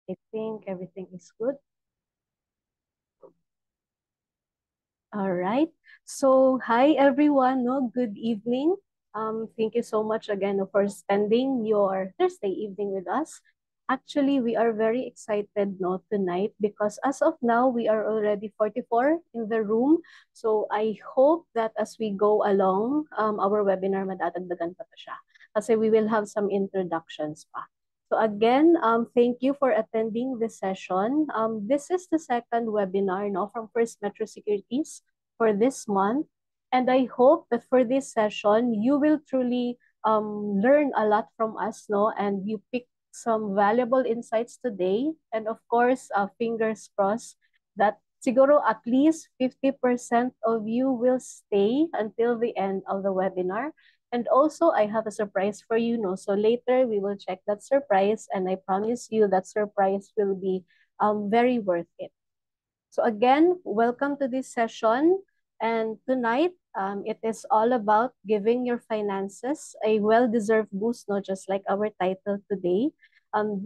I think everything is good. All right. So, hi everyone. No, good evening. Thank you so much again for spending your Thursday evening with us. Actually, we are very excited no tonight because as of now we are already 44 in the room. So I hope that as we go along our webinar, madadagdagan pa to siya. Kasi we will have some introductions pa. So again, thank you for attending this session. This is the second webinar no, from First Metro Securities for this month. And I hope that for this session, you will truly learn a lot from us, no? And you pick some valuable insights today. And of course, fingers crossed that siguro at least 50% of you will stay until the end of the webinar. And also, I have a surprise for you, no? So later, we will check that surprise, and I promise you that surprise will be very worth it. So again, welcome to this session. And tonight, it is all about giving your finances a well-deserved boost, not just like our title today.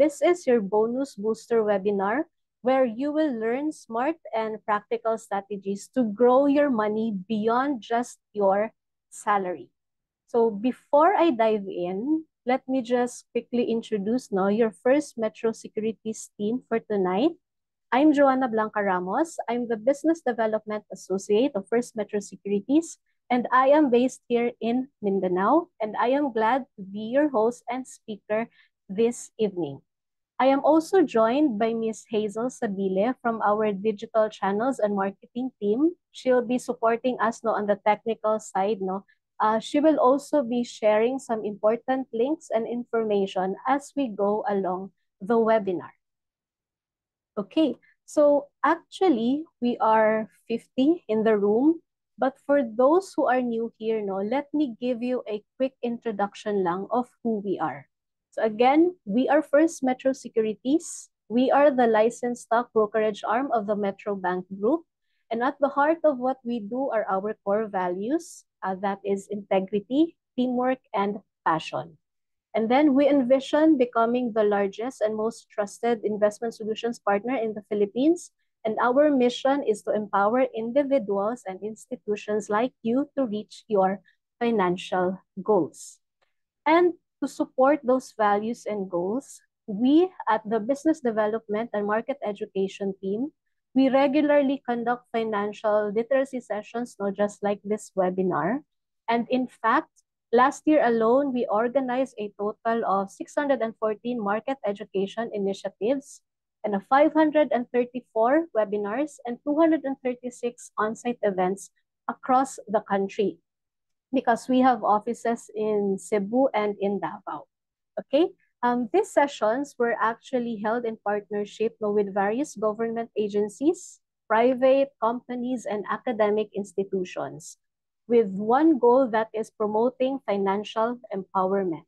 This is your bonus booster webinar where you will learn smart and practical strategies to grow your money beyond just your salary. So before I dive in, let me just quickly introduce your first Metro Securities team for tonight. I'm Joanna Blanca Ramos. I'm the Business Development Associate of First Metro Securities, and I am based here in Mindanao, and I am glad to be your host and speaker this evening. I am also joined by Ms. Hazel Sabile from our digital channels and marketing team. She'll be supporting us on the technical side. She will also be sharing some important links and information as we go along the webinar. Okay, so actually we are 50 in the room, but for those who are new here, let me give you a quick introduction lang of who we are. So again, we are First Metro Securities. We are the licensed stock brokerage arm of the Metro Bank Group. And at the heart of what we do are our core values, that is integrity, teamwork, and passion. And then we envision becoming the largest and most trusted investment solutions partner in the Philippines. And our mission is to empower individuals and institutions like you to reach your financial goals. And to support those values and goals, we at the Business Development and Market Education team, we regularly conduct financial literacy sessions, not just like this webinar. And in fact, last year alone, we organized a total of 614 market education initiatives and 534 webinars and 236 on-site events across the country because we have offices in Cebu and in Davao. Okay, these sessions were actually held in partnership with various government agencies, private companies, and academic institutions with one goal, that is promoting financial empowerment.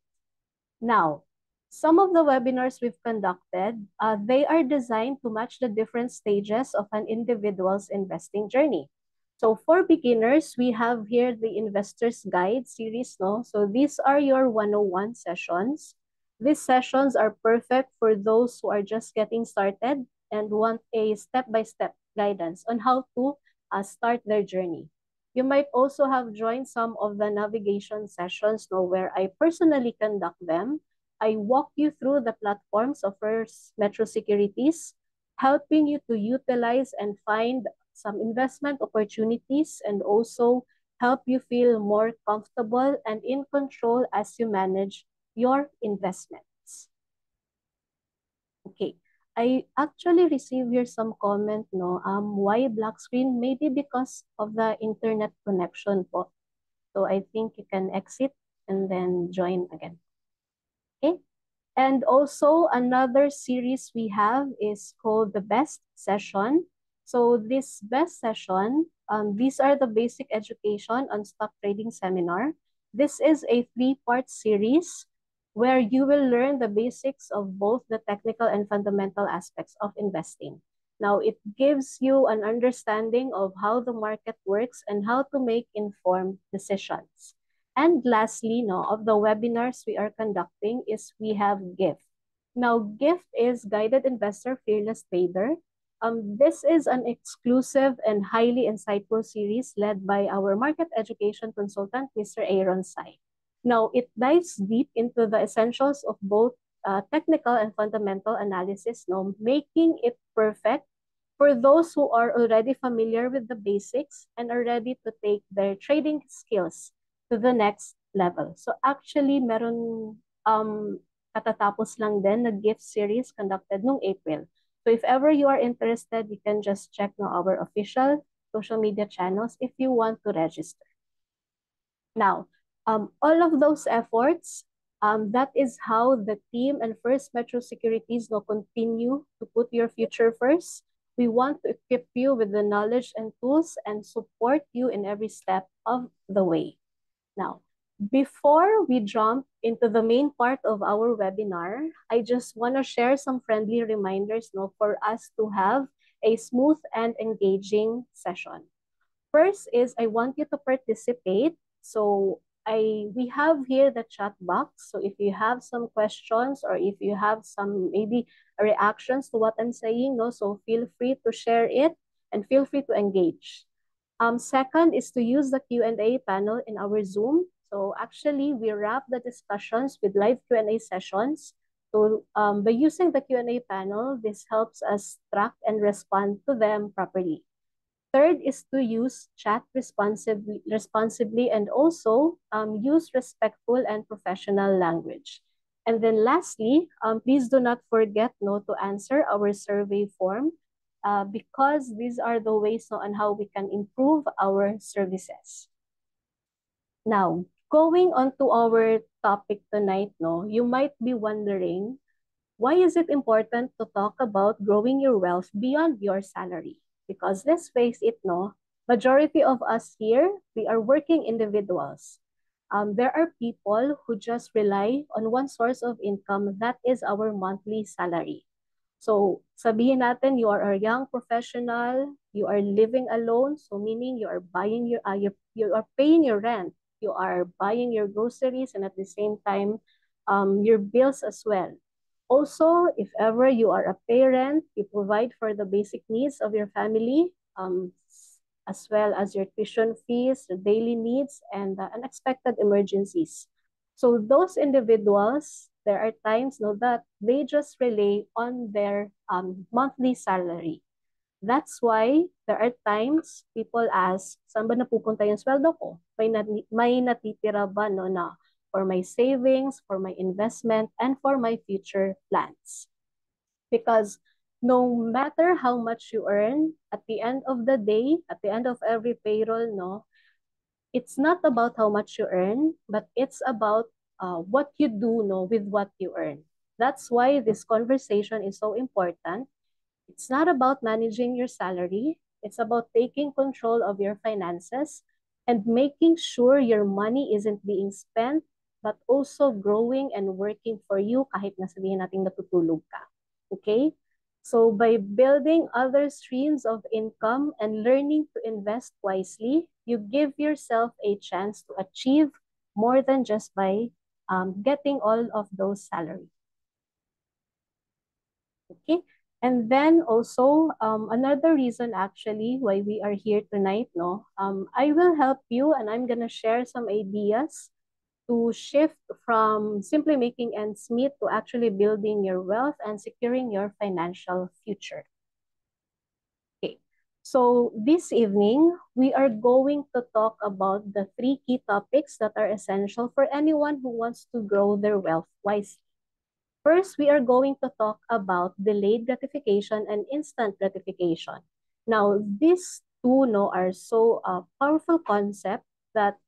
Now, some of the webinars we've conducted, they are designed to match the different stages of an individual's investing journey. So for beginners, we have here the Investor's Guide series. So these are your 101 sessions. These sessions are perfect for those who are just getting started and want a step-by-step guidance on how to start their journey. You might also have joined some of the navigation sessions where I personally conduct them. I walk you through the platforms of First Metro Securities, helping you to utilize and find some investment opportunities and also help you feel more comfortable and in control as you manage your investments. Okay. I actually received here some comment, why black screen? Maybe because of the internet connection po. So I think you can exit and then join again. Okay. And also another series we have is called the Best Session. So this Best Session, these are the basic education on stock trading seminar. This is a 3-part series where you will learn the basics of both the technical and fundamental aspects of investing. Now, it gives you an understanding of how the market works and how to make informed decisions. And lastly, of the webinars we are conducting is we have GIFT. Now, GIFT is Guided Investor Fearless Trader. This is an exclusive and highly insightful series led by our market education consultant, Mr. Aaron Sai. Now, it dives deep into the essentials of both technical and fundamental analysis, no, making it perfect for those who are already familiar with the basics and are ready to take their trading skills to the next level. So actually, meron katatapos lang din na gift series conducted noong April. So if ever you are interested, you can just check no, our official social media channels if you want to register. Now, all of those efforts, that is how the team and First Metro Securities will continue to put your future first. We want to equip you with the knowledge and tools and support you in every step of the way. Now, before we jump into the main part of our webinar, I just want to share some friendly reminders no, for us to have a smooth and engaging session. First is I want you to participate. So we have here the chat box. So if you have some questions or if you have some maybe reactions to what I'm saying, no, so feel free to share it and feel free to engage. Second is to use the Q&A panel in our Zoom. So actually, we wrap the discussions with live Q&A sessions. So by using the Q&A panel, this helps us track and respond to them properly. Third is to use chat responsibly and also use respectful and professional language. And then lastly, please do not forget no, to answer our survey form because these are the ways no, on how we can improve our services. Now, going on to our topic tonight, no, you might be wondering, why is it important to talk about growing your wealth beyond your salary? Because let's face it, no, majority of us here, we are working individuals. There are people who just rely on one source of income, that is our monthly salary. So sabihin natin, you are a young professional, you are living alone, so meaning you are buying you are paying your rent, you are buying your groceries, and at the same time, your bills as well. Also, if ever you are a parent, you provide for the basic needs of your family, as well as your tuition fees, your daily needs, and unexpected emergencies. So those individuals, there are times no, that they just rely on their monthly salary. That's why there are times people ask, saan ba napupunta yung sweldo ko? May natitira ba no, na for my savings, for my investment, and for my future plans? Because no matter how much you earn, at the end of the day, at the end of every payroll, no, it's not about how much you earn, but it's about what you do no, with what you earn. That's why this conversation is so important. It's not about managing your salary. It's about taking control of your finances and making sure your money isn't being spent, but also growing and working for you kahit na sabihin natin natutulog ka. Okay? So by building other streams of income and learning to invest wisely, you give yourself a chance to achieve more than just by getting all of those salaries. Okay? And then also, another reason actually why we are here tonight, no, I will help you and I'm gonna share some ideas to shift from simply making ends meet to actually building your wealth and securing your financial future. Okay, so this evening, we are going to talk about the 3 key topics that are essential for anyone who wants to grow their wealth wisely. First, we are going to talk about delayed gratification and instant gratification. Now, these two no, are so powerful concept that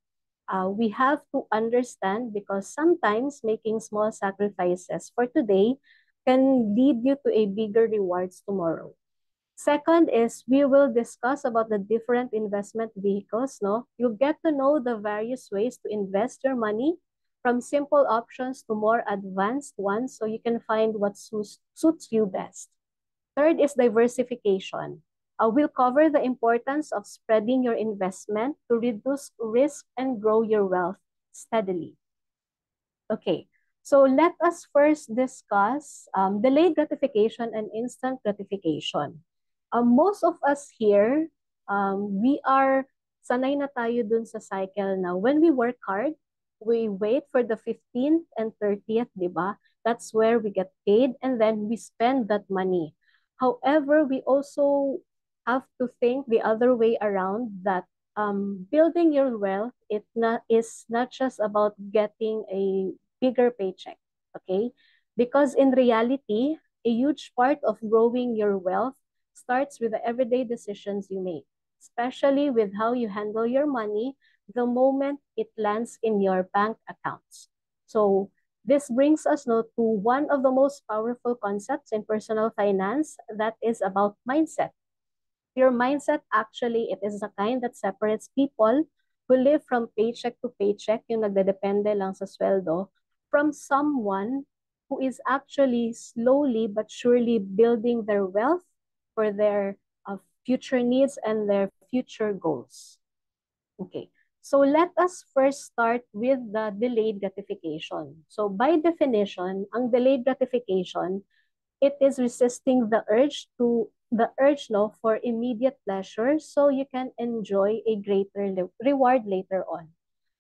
we have to understand because sometimes making small sacrifices for today can lead you to a bigger rewards tomorrow. Second is we will discuss about the different investment vehicles. No, you get to know the various ways to invest your money from simple options to more advanced ones so you can find what suits you best. Third is diversification. We'll cover the importance of spreading your investment to reduce risk and grow your wealth steadily. Okay, So let us first discuss delayed gratification and instant gratification. Most of us here, we are sanay na tayo dun sa cycle na when we work hard, we wait for the 15th and 30th, di ba? That's where we get paid and then we spend that money. However, we also have to think the other way around that building your wealth is not just about getting a bigger paycheck, okay? Because in reality, a huge part of growing your wealth starts with the everyday decisions you make, especially with how you handle your money the moment it lands in your bank accounts. So this brings us now to one of the most powerful concepts in personal finance, that is about mindset. Your mindset, actually, it is the kind that separates people who live from paycheck to paycheck, yung nagdedepende lang sa sweldo, from someone who is actually slowly but surely building their wealth for their future needs and their future goals. Okay, so let us first start with the delayed gratification. So by definition, ang delayed gratification, it is resisting the urge no for immediate pleasure so you can enjoy a greater reward later on.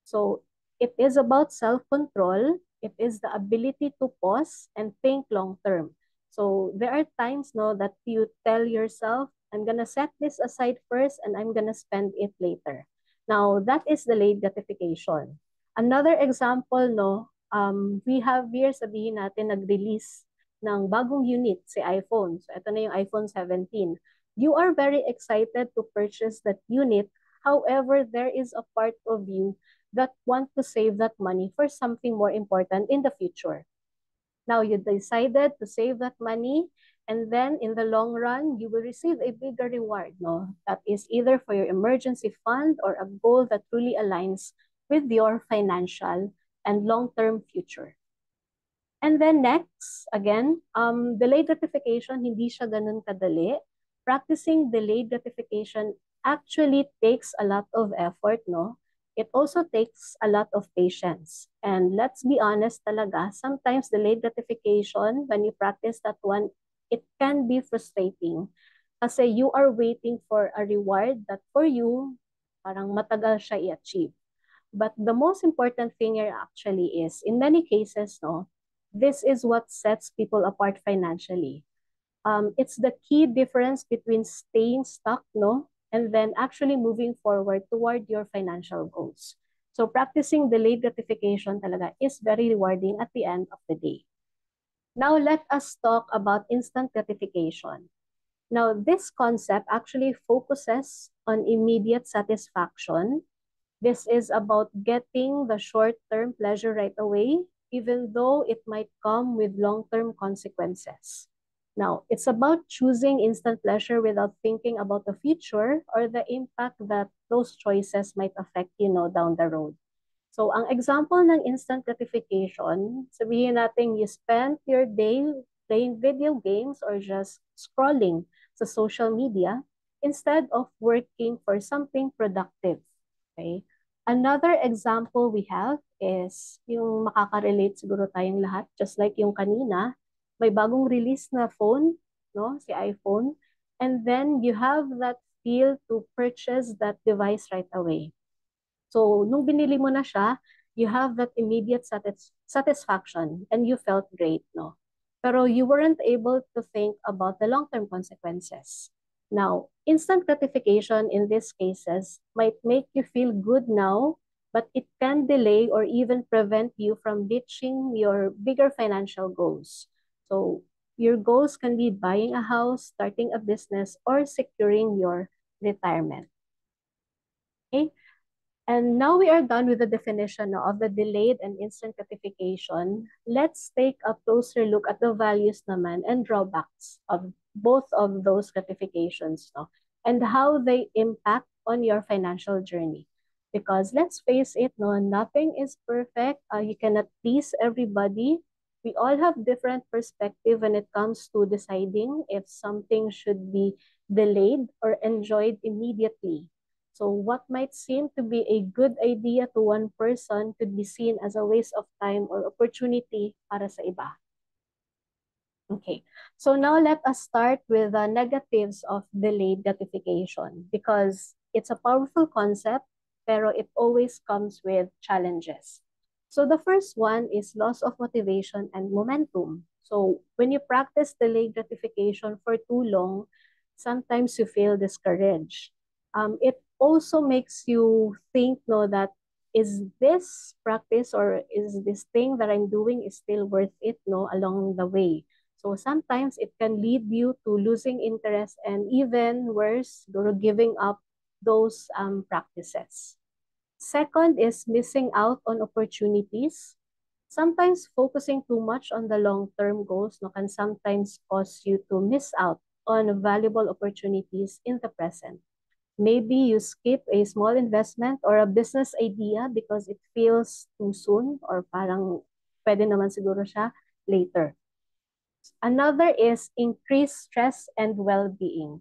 So it is about self-control. It is the ability to pause and think long term. So there are times no that you tell yourself, I'm gonna set this aside first and I'm gonna spend it later. Now that is delayed gratification. Another example no, we have here, sabihin natin nag-release ng bagong unit si iPhone. So ito na yung iPhone 17. You are very excited to purchase that unit. However, there is a part of you that want to save that money for something more important in the future. Now you decided to save that money, and then in the long run, you will receive a bigger reward, no? That is either for your emergency fund or a goal that truly aligns with your financial and long-term future. And then next, again, delayed gratification, hindi siya ganun kadali. Practicing delayed gratification actually takes a lot of effort, no? It also takes a lot of patience. And let's be honest talaga, sometimes delayed gratification, when you practice that one, it can be frustrating. Kasi you are waiting for a reward that for you, parang matagal siya i-achieve. But the most important thing here actually is, in many cases, no, this is what sets people apart financially. It's the key difference between staying stuck, no, and then actually moving forward toward your financial goals. So practicing delayed gratification talaga is very rewarding at the end of the day. Now let us talk about instant gratification. Now this concept actually focuses on immediate satisfaction. This is about getting the short-term pleasure right away, even though it might come with long-term consequences. Now, it's about choosing instant pleasure without thinking about the future or the impact that those choices might affect, down the road. So, ang example ng instant gratification, sabihin natin you spend your day playing video games or just scrolling sa social media instead of working for something productive. Okay? Another example we have is yung makaka-relate siguro tayong lahat, just like yung kanina, may bagong release na phone, no, si iPhone, and then you have that feel to purchase that device right away. So, nung binili mo na siya, you have that immediate satisfaction and you felt great, no? Pero you weren't able to think about the long-term consequences. Now, instant gratification in these cases might make you feel good now, but it can delay or even prevent you from reaching your bigger financial goals. So, your goals can be buying a house, starting a business, or securing your retirement. Okay? And now we are done with the definition of the delayed and instant gratification. Let's take a closer look at the values naman and drawbacks of both of those gratifications, no? And how they impact on your financial journey. Because let's face it, no, nothing is perfect. You cannot please everybody. We all have different perspective when it comes to deciding if something should be delayed or enjoyed immediately. So what might seem to be a good idea to one person could be seen as a waste of time or opportunity para sa iba. Okay, so now let us start with the negatives of delayed gratification because it's a powerful concept, pero it always comes with challenges. So the first one is loss of motivation and momentum. So when you practice delayed gratification for too long, sometimes you feel discouraged. It also makes you think, no, that is this practice or is this thing that I'm doing is still worth it, no, along the way. So sometimes it can lead you to losing interest and even worse, giving up those practices. Second is missing out on opportunities. Sometimes focusing too much on the long-term goals no, can sometimes cause you to miss out on valuable opportunities in the present. Maybe you skip a small investment or a business idea because it feels too soon or parang pwede naman siguro siya later. Another is increased stress and well-being.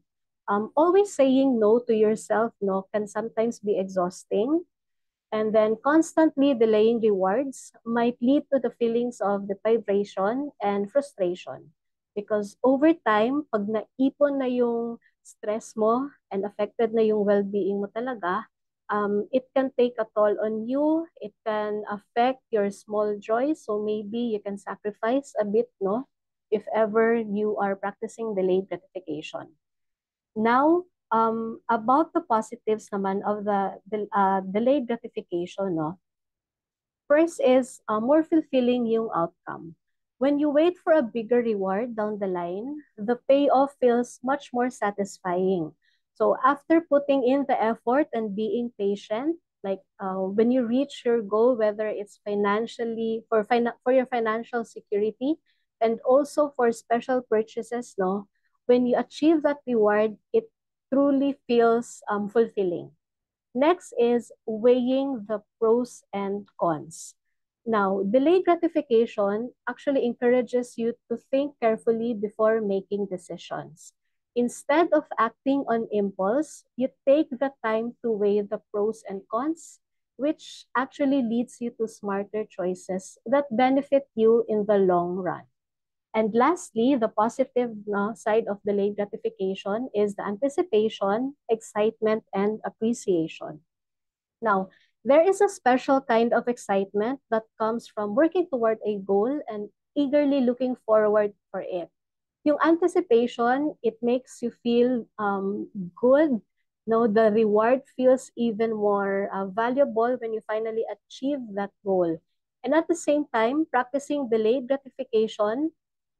Always saying no to yourself no can sometimes be exhausting. And then constantly delaying rewards might lead to the feelings of deprivation and frustration. Because over time, pag naipon na yung stress mo and affected na yung well-being mo talaga, it can take a toll on you. It can affect your small joys. So maybe you can sacrifice a bit, no? If ever you are practicing delayed gratification. Now, about the positives naman of the delayed gratification, no? First is more fulfilling yung outcome. When you wait for a bigger reward down the line, the payoff feels much more satisfying. So after putting in the effort and being patient, like when you reach your goal, whether it's financially for your financial security and also for special purchases, no, when you achieve that reward, it truly feels fulfilling. Next is weighing the pros and cons. Now, delayed gratification actually encourages you to think carefully before making decisions. Instead of acting on impulse, you take the time to weigh the pros and cons, which actually leads you to smarter choices that benefit you in the long run. And lastly, the positive side of delayed gratification is the anticipation, excitement, and appreciation. Now, there is a special kind of excitement that comes from working toward a goal and eagerly looking forward for it. Yung anticipation, it makes you feel good. No, the reward feels even more valuable when you finally achieve that goal. And at the same time, practicing delayed gratification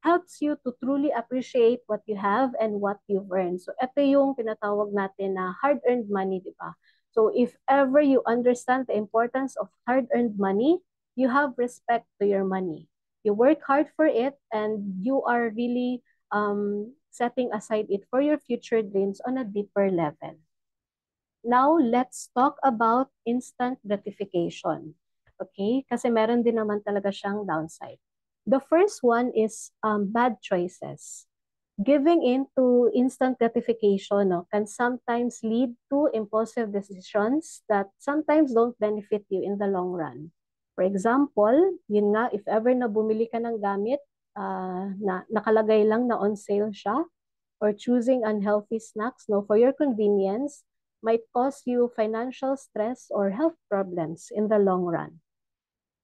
helps you to truly appreciate what you have and what you've earned. So ito yung tinatawag natin na hard-earned money, di ba? So if ever you understand the importance of hard-earned money, you have respect to your money. You work hard for it and you are really setting aside it for your future dreams on a deeper level. Now, let's talk about instant gratification. Okay? Kasi meron din naman talaga siyang downside. The first one is bad choices. Giving in to instant gratification no, can sometimes lead to impulsive decisions that sometimes don't benefit you in the long run. For example, yun nga, if ever na bumili ka ng gamit, na nakalagay lang na on sale siya, or choosing unhealthy snacks no, for your convenience, might cause you financial stress or health problems in the long run.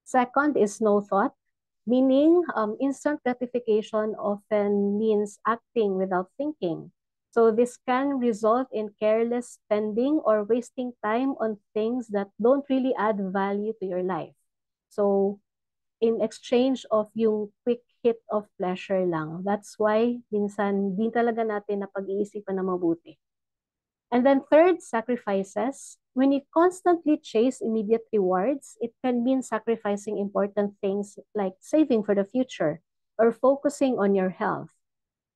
Second is no thought, meaning instant gratification often means acting without thinking. So this can result in careless spending or wasting time on things that don't really add value to your life. So in exchange of yung quick hit of pleasure lang. That's why minsan din talaga natin na pag-iisipan na mabuti. And then third, sacrifices. When you constantly chase immediate rewards, it can mean sacrificing important things like saving for the future or focusing on your health.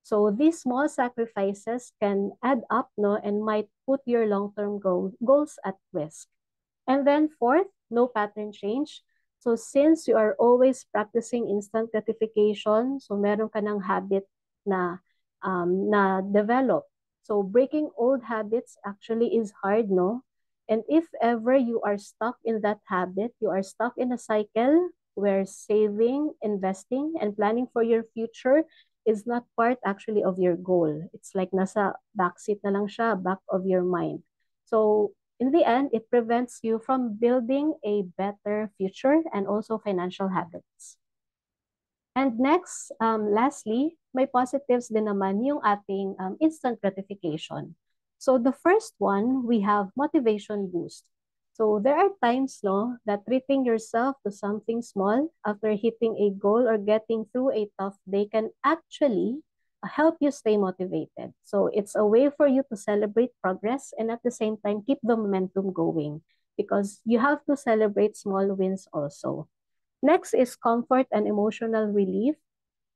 So these small sacrifices can add up no, and might put your long-term goals at risk. And then fourth, no pattern change. So since you are always practicing instant gratification, so meron ka ng habit na develop. So breaking old habits actually is hard, no? And if ever you are stuck in that habit, you are stuck in a cycle where saving, investing, and planning for your future is not part actually of your goal. It's like nasa backseat na lang siya, back of your mind. So in the end, it prevents you from building a better future and also financial habits. And next, lastly, may positives din naman yung ating instant gratification. So the first one, we have motivation boost. So there are times, no, that treating yourself to something small after hitting a goal or getting through a tough day can actually help you stay motivated. So it's a way for you to celebrate progress and at the same time keep the momentum going because you have to celebrate small wins also. Next is comfort and emotional relief.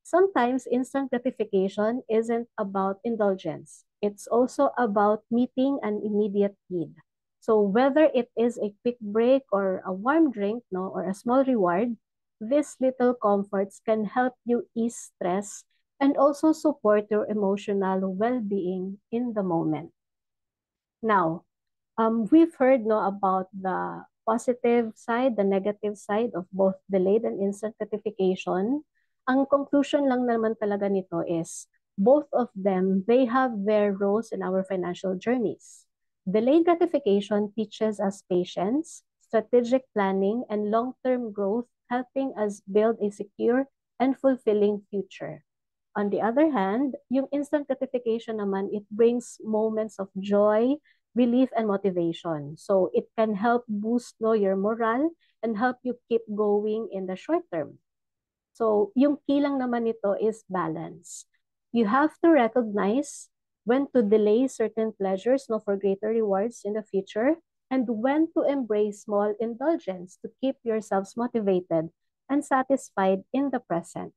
Sometimes instant gratification isn't about indulgence. It's also about meeting an immediate need. So whether it is a quick break or a warm drink, no, or a small reward, these little comforts can help you ease stress and also support your emotional well-being in the moment. Now, we've heard no about the positive side, the negative side of both delayed and instant gratification. Ang conclusion lang naman talaga nito is both of them, they have their roles in our financial journeys. Delayed gratification teaches us patience, strategic planning, and long-term growth, helping us build a secure and fulfilling future. On the other hand, yung instant gratification naman, it brings moments of joy, relief, and motivation. So it can help boost no, your morale and help you keep going in the short term. So yung key lang naman nito is balance. You have to recognize when to delay certain pleasures no, for greater rewards in the future and when to embrace small indulgence to keep yourselves motivated and satisfied in the present.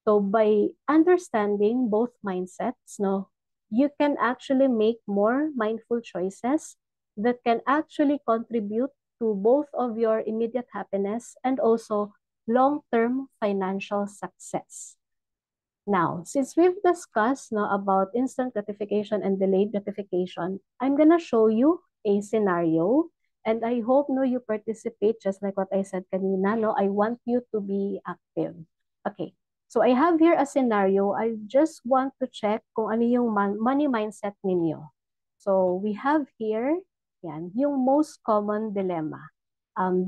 So by understanding both mindsets, no, you can actually make more mindful choices that can actually contribute to both of your immediate happiness and also long-term financial success. Now, since we've discussed no, about instant gratification and delayed gratification, I'm gonna show you a scenario and I hope no you participate just like what I said kanina. No, I want you to be active. Okay. So I have here a scenario. I just want to check kung ano yung money mindset ninyo. So we have here, yan, yung most common dilemma.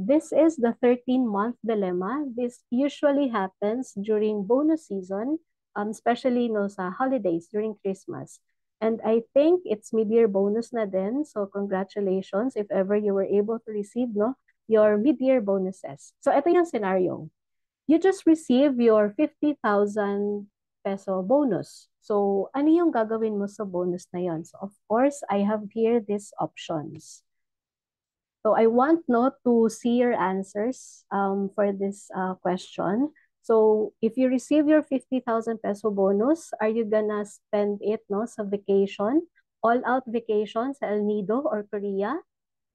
This is the 13-month dilemma. This usually happens during bonus season, especially no, sa holidays during Christmas. And I think it's mid-year bonus na din. So congratulations if ever you were able to receive no, your mid-year bonuses. So ito yung scenario. You just receive your 50,000 peso bonus. So, ano yung gagawin mo sa bonus na yon? So, of course, I have here these options. So, I want no to see your answers for this question. So, if you receive your 50,000 peso bonus, are you gonna spend it no sa vacation, all-out vacation sa El Nido or Korea?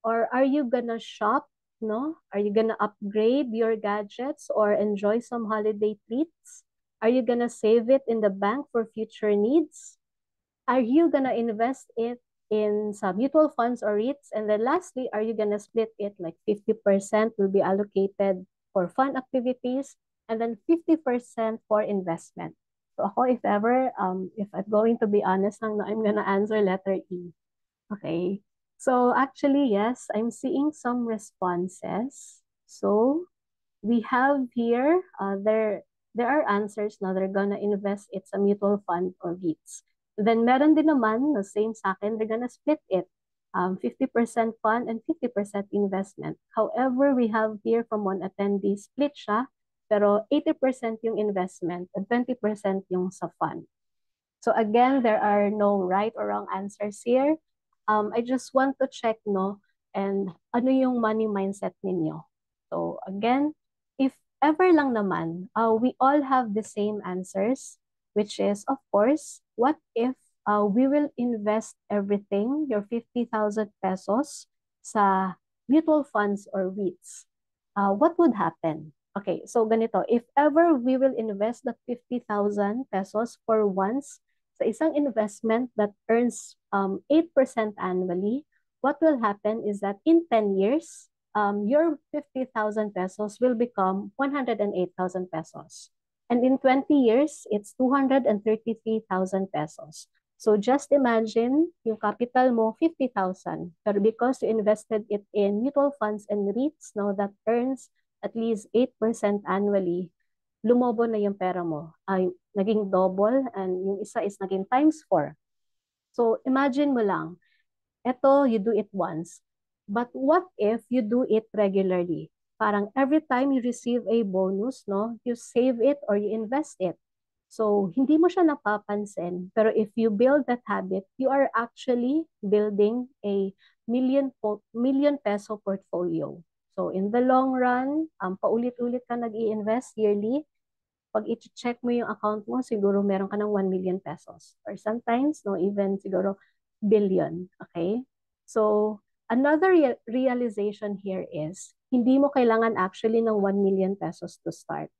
Or are you gonna shop, no? Are you gonna upgrade your gadgets or enjoy some holiday treats? Are you gonna save it in the bank for future needs? Are you gonna invest it in some mutual funds or REITs? And then lastly, are you gonna split it like 50% will be allocated for fun activities and then 50% for investment? So ako, if ever, if I'm going to be honest lang, no, I'm gonna answer letter E. Okay. So actually, yes, I'm seeing some responses. So we have here, there are answers na they're gonna invest it's a mutual fund or REITs. Then meron din naman, the same sa akin, they're gonna split it. 50% fund and 50% investment. However, we have here from one attendee, split siya, pero 80% yung investment and 20% yung sa fund. So again, there are no right or wrong answers here. I just want to check, no, and ano yung money mindset ninyo. So again, if ever lang naman, we all have the same answers, which is, of course, what if we will invest everything, your 50,000 pesos, sa mutual funds or REITs? What would happen? Okay, so ganito, if ever we will invest the 50,000 pesos for once sa isang investment that earns 8% annually, what will happen is that in 10 years, your 50,000 pesos will become 108,000 pesos. And in 20 years, it's 233,000 pesos. So just imagine yung capital mo, 50,000. Pero because you invested it in mutual funds and REITs, no, that earns at least 8% annually, lumobo na yung pera mo. Ay, naging double and yung isa is naging times 4. So imagine mo lang, eto, you do it once. But what if you do it regularly? Parang every time you receive a bonus, no, you save it or you invest it. So, hindi mo siya napapansin. Pero if you build that habit, you are actually building a million peso portfolio. So, in the long run, paulit-ulit ka nag-i-invest yearly, pag i-check mo yung account mo, siguro meron ka ng 1 million pesos. Or sometimes, no, even siguro billion. Okay? So, another realization here is, hindi mo kailangan actually ng 1 million pesos to start.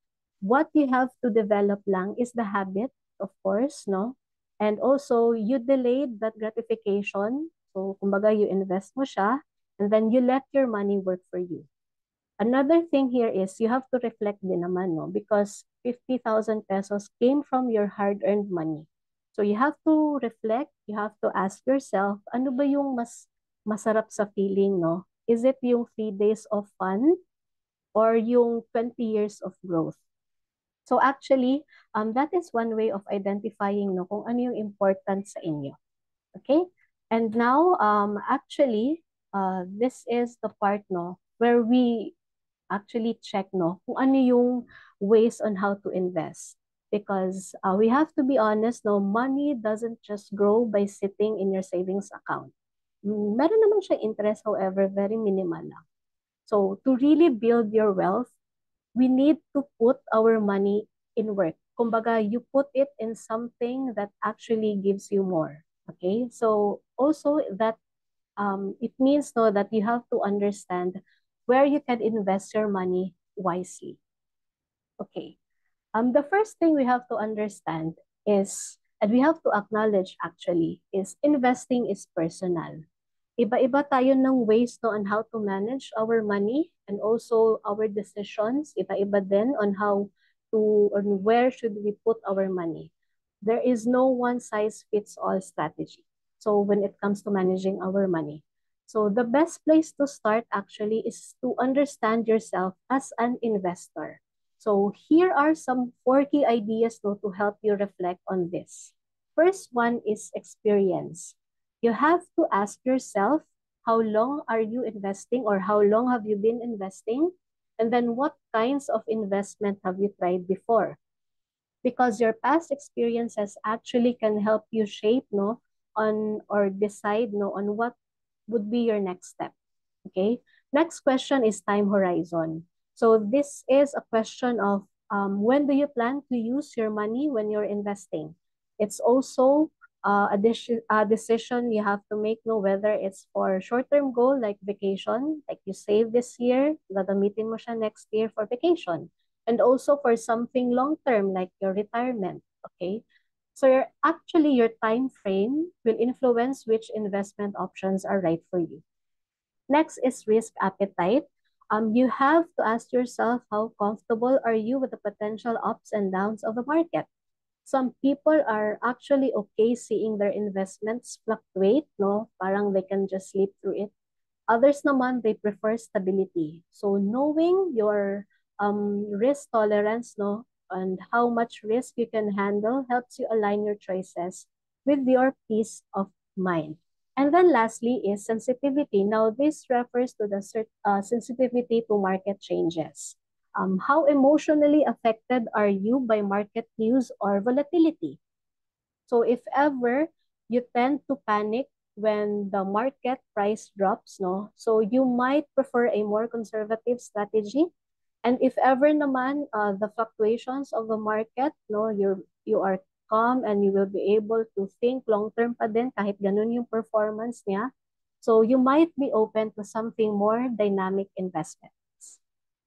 What you have to develop lang is the habit, of course, no? And also, you delayed that gratification. So, kumbaga, you invest mo siya, and then you let your money work for you. Another thing here is you have to reflect din naman, no? Because 50,000 pesos came from your hard-earned money. So you have to reflect, you have to ask yourself, ano ba yung mas masarap sa feeling, no? Is it yung 3 days of fun or yung 20 years of growth? So actually, that is one way of identifying, no, kung ano yung important sa inyo. Okay? And now, actually, this is the part, no, where we actually check, no, kung ano yung ways on how to invest. Because we have to be honest, no, money doesn't just grow by sitting in your savings account. Meron naman siya interest, however, very minimal lang. So to really build your wealth, we need to put our money in work. Kumbaga, you put it in something that actually gives you more. Okay? So also that it means, no, that you have to understand where you can invest your money wisely. Okay. The first thing we have to understand is, and we have to acknowledge actually, is investing is personal. Iba-iba tayo ng ways, no, on how to manage our money and also our decisions. Iba-iba din on how to, on where should we put our money. There is no one size fits all strategy. So when it comes to managing our money. So the best place to start actually is to understand yourself as an investor. So here are some 4 key ideas, no, to help you reflect on this. First one is experience. You have to ask yourself, how long are you investing or how long have you been investing? And then what kinds of investment have you tried before? Because your past experiences actually can help you shape, no, on or decide, no, on what would be your next step. Okay. Next question is time horizon. So this is a question of when do you plan to use your money when you're investing? It's also a decision you have to make, no, whether it's for short-term goal like vacation, like you save this year, gagamitin mo siya next year for vacation. And also for something long-term like your retirement, okay? So your time frame will influence which investment options are right for you. Next is risk appetite. You have to ask yourself, how comfortable are you with the potential ups and downs of the market? Some people are actually okay seeing their investments fluctuate, no? Parang they can just sleep through it. Others naman, they prefer stability. So knowing your risk tolerance, no, and how much risk you can handle helps you align your choices with your peace of mind. And then lastly is sensitivity. Now, this refers to the sensitivity to market changes. How emotionally affected are you by market news or volatility? So if ever you tend to panic when the market price drops, no? So you might prefer a more conservative strategy. And if ever naman the fluctuations of the market, no, you are calm and you will be able to think long-term pa din kahit ganun yung performance niya. So you might be open to something more dynamic investments.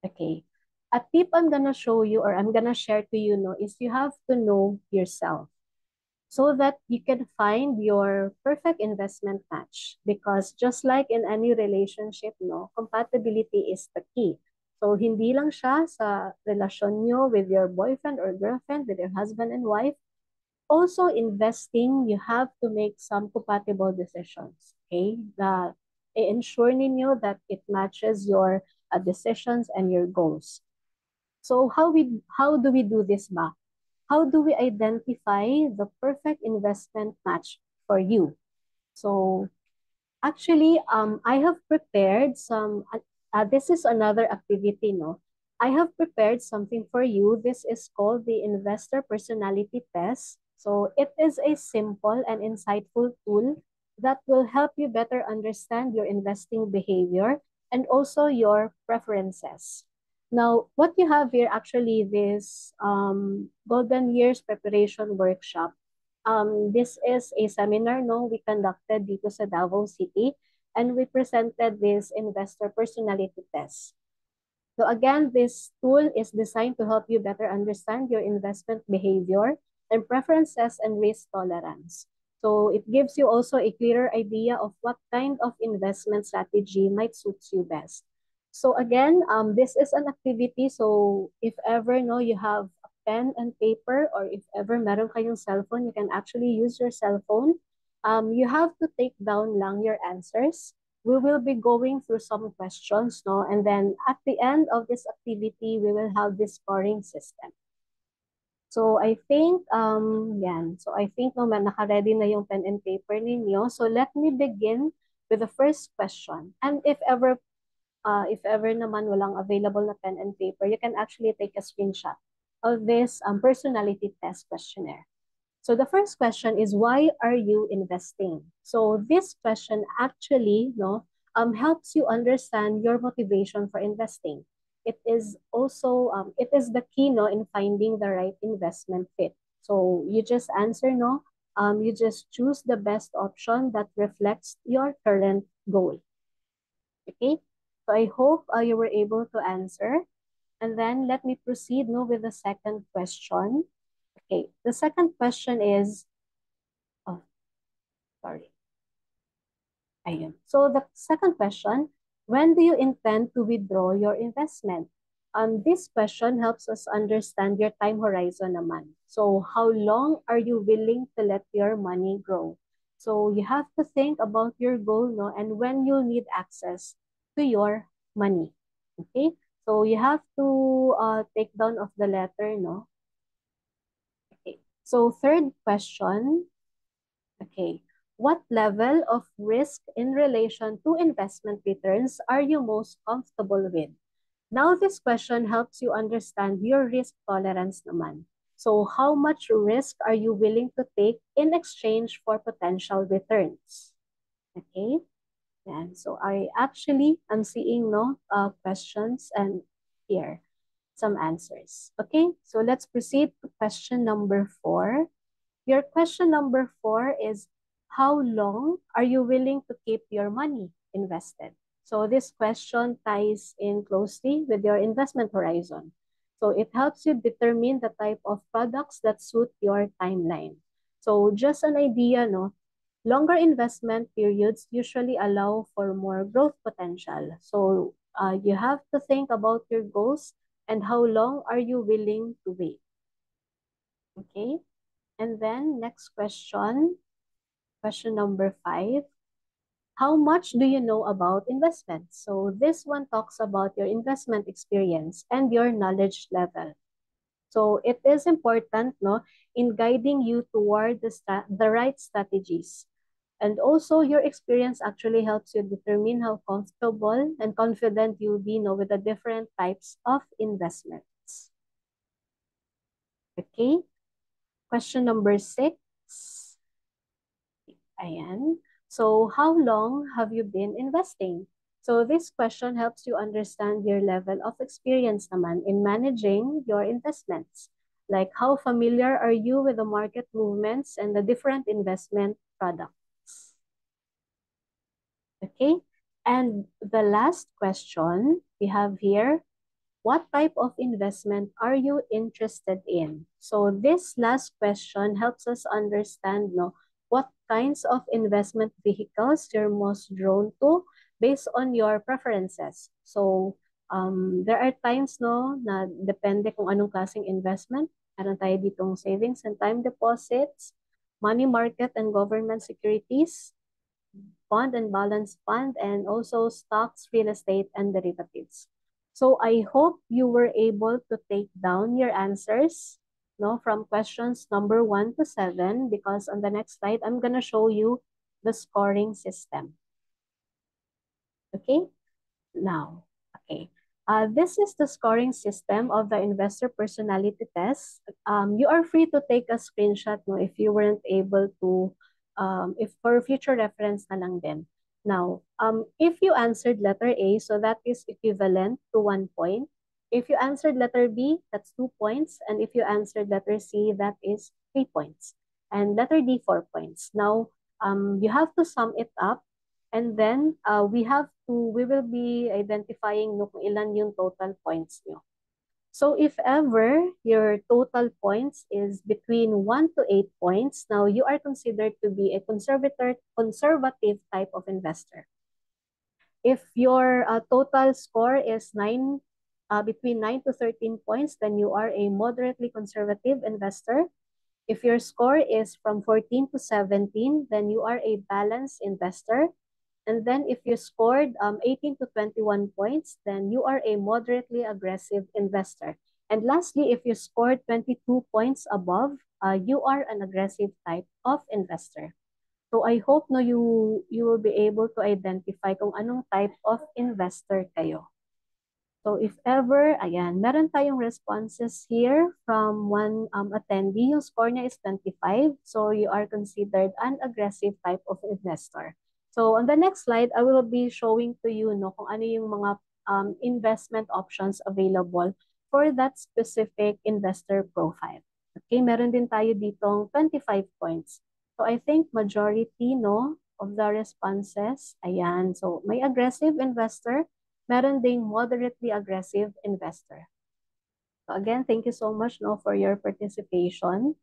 Okay. A tip I'm gonna show you or I'm gonna share to you, no, is you have to know yourself. so that you can find your perfect investment match. Because just like in any relationship, no, compatibility is the key. So hindi lang siya sa relasyon nyo with your boyfriend or girlfriend, with your husband and wife. Also investing, you have to make some compatible decisions. Okay? I-ensure ninyo that it matches your decisions and your goals. So how do we do this ba? How do we identify the perfect investment match for you? So actually, I have prepared this is another activity, no? I have prepared something for you. This is called the Investor Personality Test. So it is a simple and insightful tool that will help you better understand your investing behavior and also your preferences. Now, what you have here actually this Golden Years Preparation Workshop. This is a seminar no we conducted dito sa Davao City, and we presented this investor personality test. So again, this tool is designed to help you better understand your investment behavior and preferences and risk tolerance. So it gives you also a clearer idea of what kind of investment strategy might suit you best. So again, this is an activity. So if ever no you have a pen and paper, or if ever meron kayong cellphone, you can actually use your cell phone. You have to take down lang your answers. We will be going through some questions, no? And then at the end of this activity, we will have this scoring system. So I think, yan. So I think naman naka-ready na yung pen and paper ninyo. So let me begin with the first question. And if ever naman walang available na pen and paper, you can actually take a screenshot of this personality test questionnaire. So the first question is, why are you investing? So this question actually helps you understand your motivation for investing. It is also it is the key in finding the right investment fit. So you just answer no, you just choose the best option that reflects your current goal. Okay, so I hope you were able to answer. And then let me proceed with the second question. Okay, the second question is, oh, sorry. Ayun. So the second question, when do you intend to withdraw your investment? This question helps us understand your time horizon naman. So how long are you willing to let your money grow? So you have to think about your goal, no, and when you'll need access to your money. Okay? So you have to take down of the letter, no? Okay. So third question, okay. What level of risk in relation to investment returns are you most comfortable with? Now, this question helps you understand your risk tolerance naman. So, how much risk are you willing to take in exchange for potential returns? Okay. And so I actually am seeing questions and here some answers. Okay, so let's proceed to question number 4. Your question number 4 is, how long are you willing to keep your money invested? So this question ties in closely with your investment horizon. So it helps you determine the type of products that suit your timeline. So just an idea, no? Longer investment periods usually allow for more growth potential. So you have to think about your goals and how long are you willing to wait. Okay. And then next question, question number 5. How much do you know about investments? So this one talks about your investment experience and your knowledge level. So it is important in guiding you toward the right strategies. And also your experience actually helps you determine how comfortable and confident you'll be with the different types of investments. Okay. Question number 6. Ayan. So, how long have you been investing? So, this question helps you understand your level of experience naman in managing your investments. Like, how familiar are you with the market movements and the different investment products? Okay. And the last question we have here, what type of investment are you interested in? So this last question helps us understand what kinds of investment vehicles you're most drawn to based on your preferences. So there are times na depende kung anong klaseng investment. Meron tayo ditong savings and time deposits, money market and government securities, bond and balance fund, and also stocks, real estate, and derivatives. So I hope you were able to take down your answers from questions number 1 to 7, because on the next slide, I'm going to show you the scoring system. Okay, now, okay. This is the scoring system of the investor personality test. You are free to take a screenshot if you weren't able to, if for future reference na lang din. Now, if you answered letter A, so that is equivalent to 1 point. If you answered letter B, that's 2 points. And if you answered letter C, that is 3 points. And letter D, 4 points. Now, you have to sum it up. And then we will be identifying kung ilan yung total points nyo. So if ever your total points is between 1 to 8 points, now you are considered to be a conservative type of investor. If your total score is between 9 to 13 points, then you are a moderately conservative investor. If your score is from 14 to 17, then you are a balanced investor. And then if you scored 18 to 21 points, then you are a moderately aggressive investor. And lastly, if you scored 22 points above, you are an aggressive type of investor. So I hope you will be able to identify kung anong type of investor kayo. So if ever, ayan, meron tayong responses here from one attendee. Yung score niya is 25. So you are considered an aggressive type of investor. So on the next slide, I will be showing to you kung ano yung mga investment options available for that specific investor profile. Okay, meron din tayo ditong 25 points. So I think majority of the responses, ayan. So may aggressive investor, meron ding moderately aggressive investor. So again, thank you so much for your participation.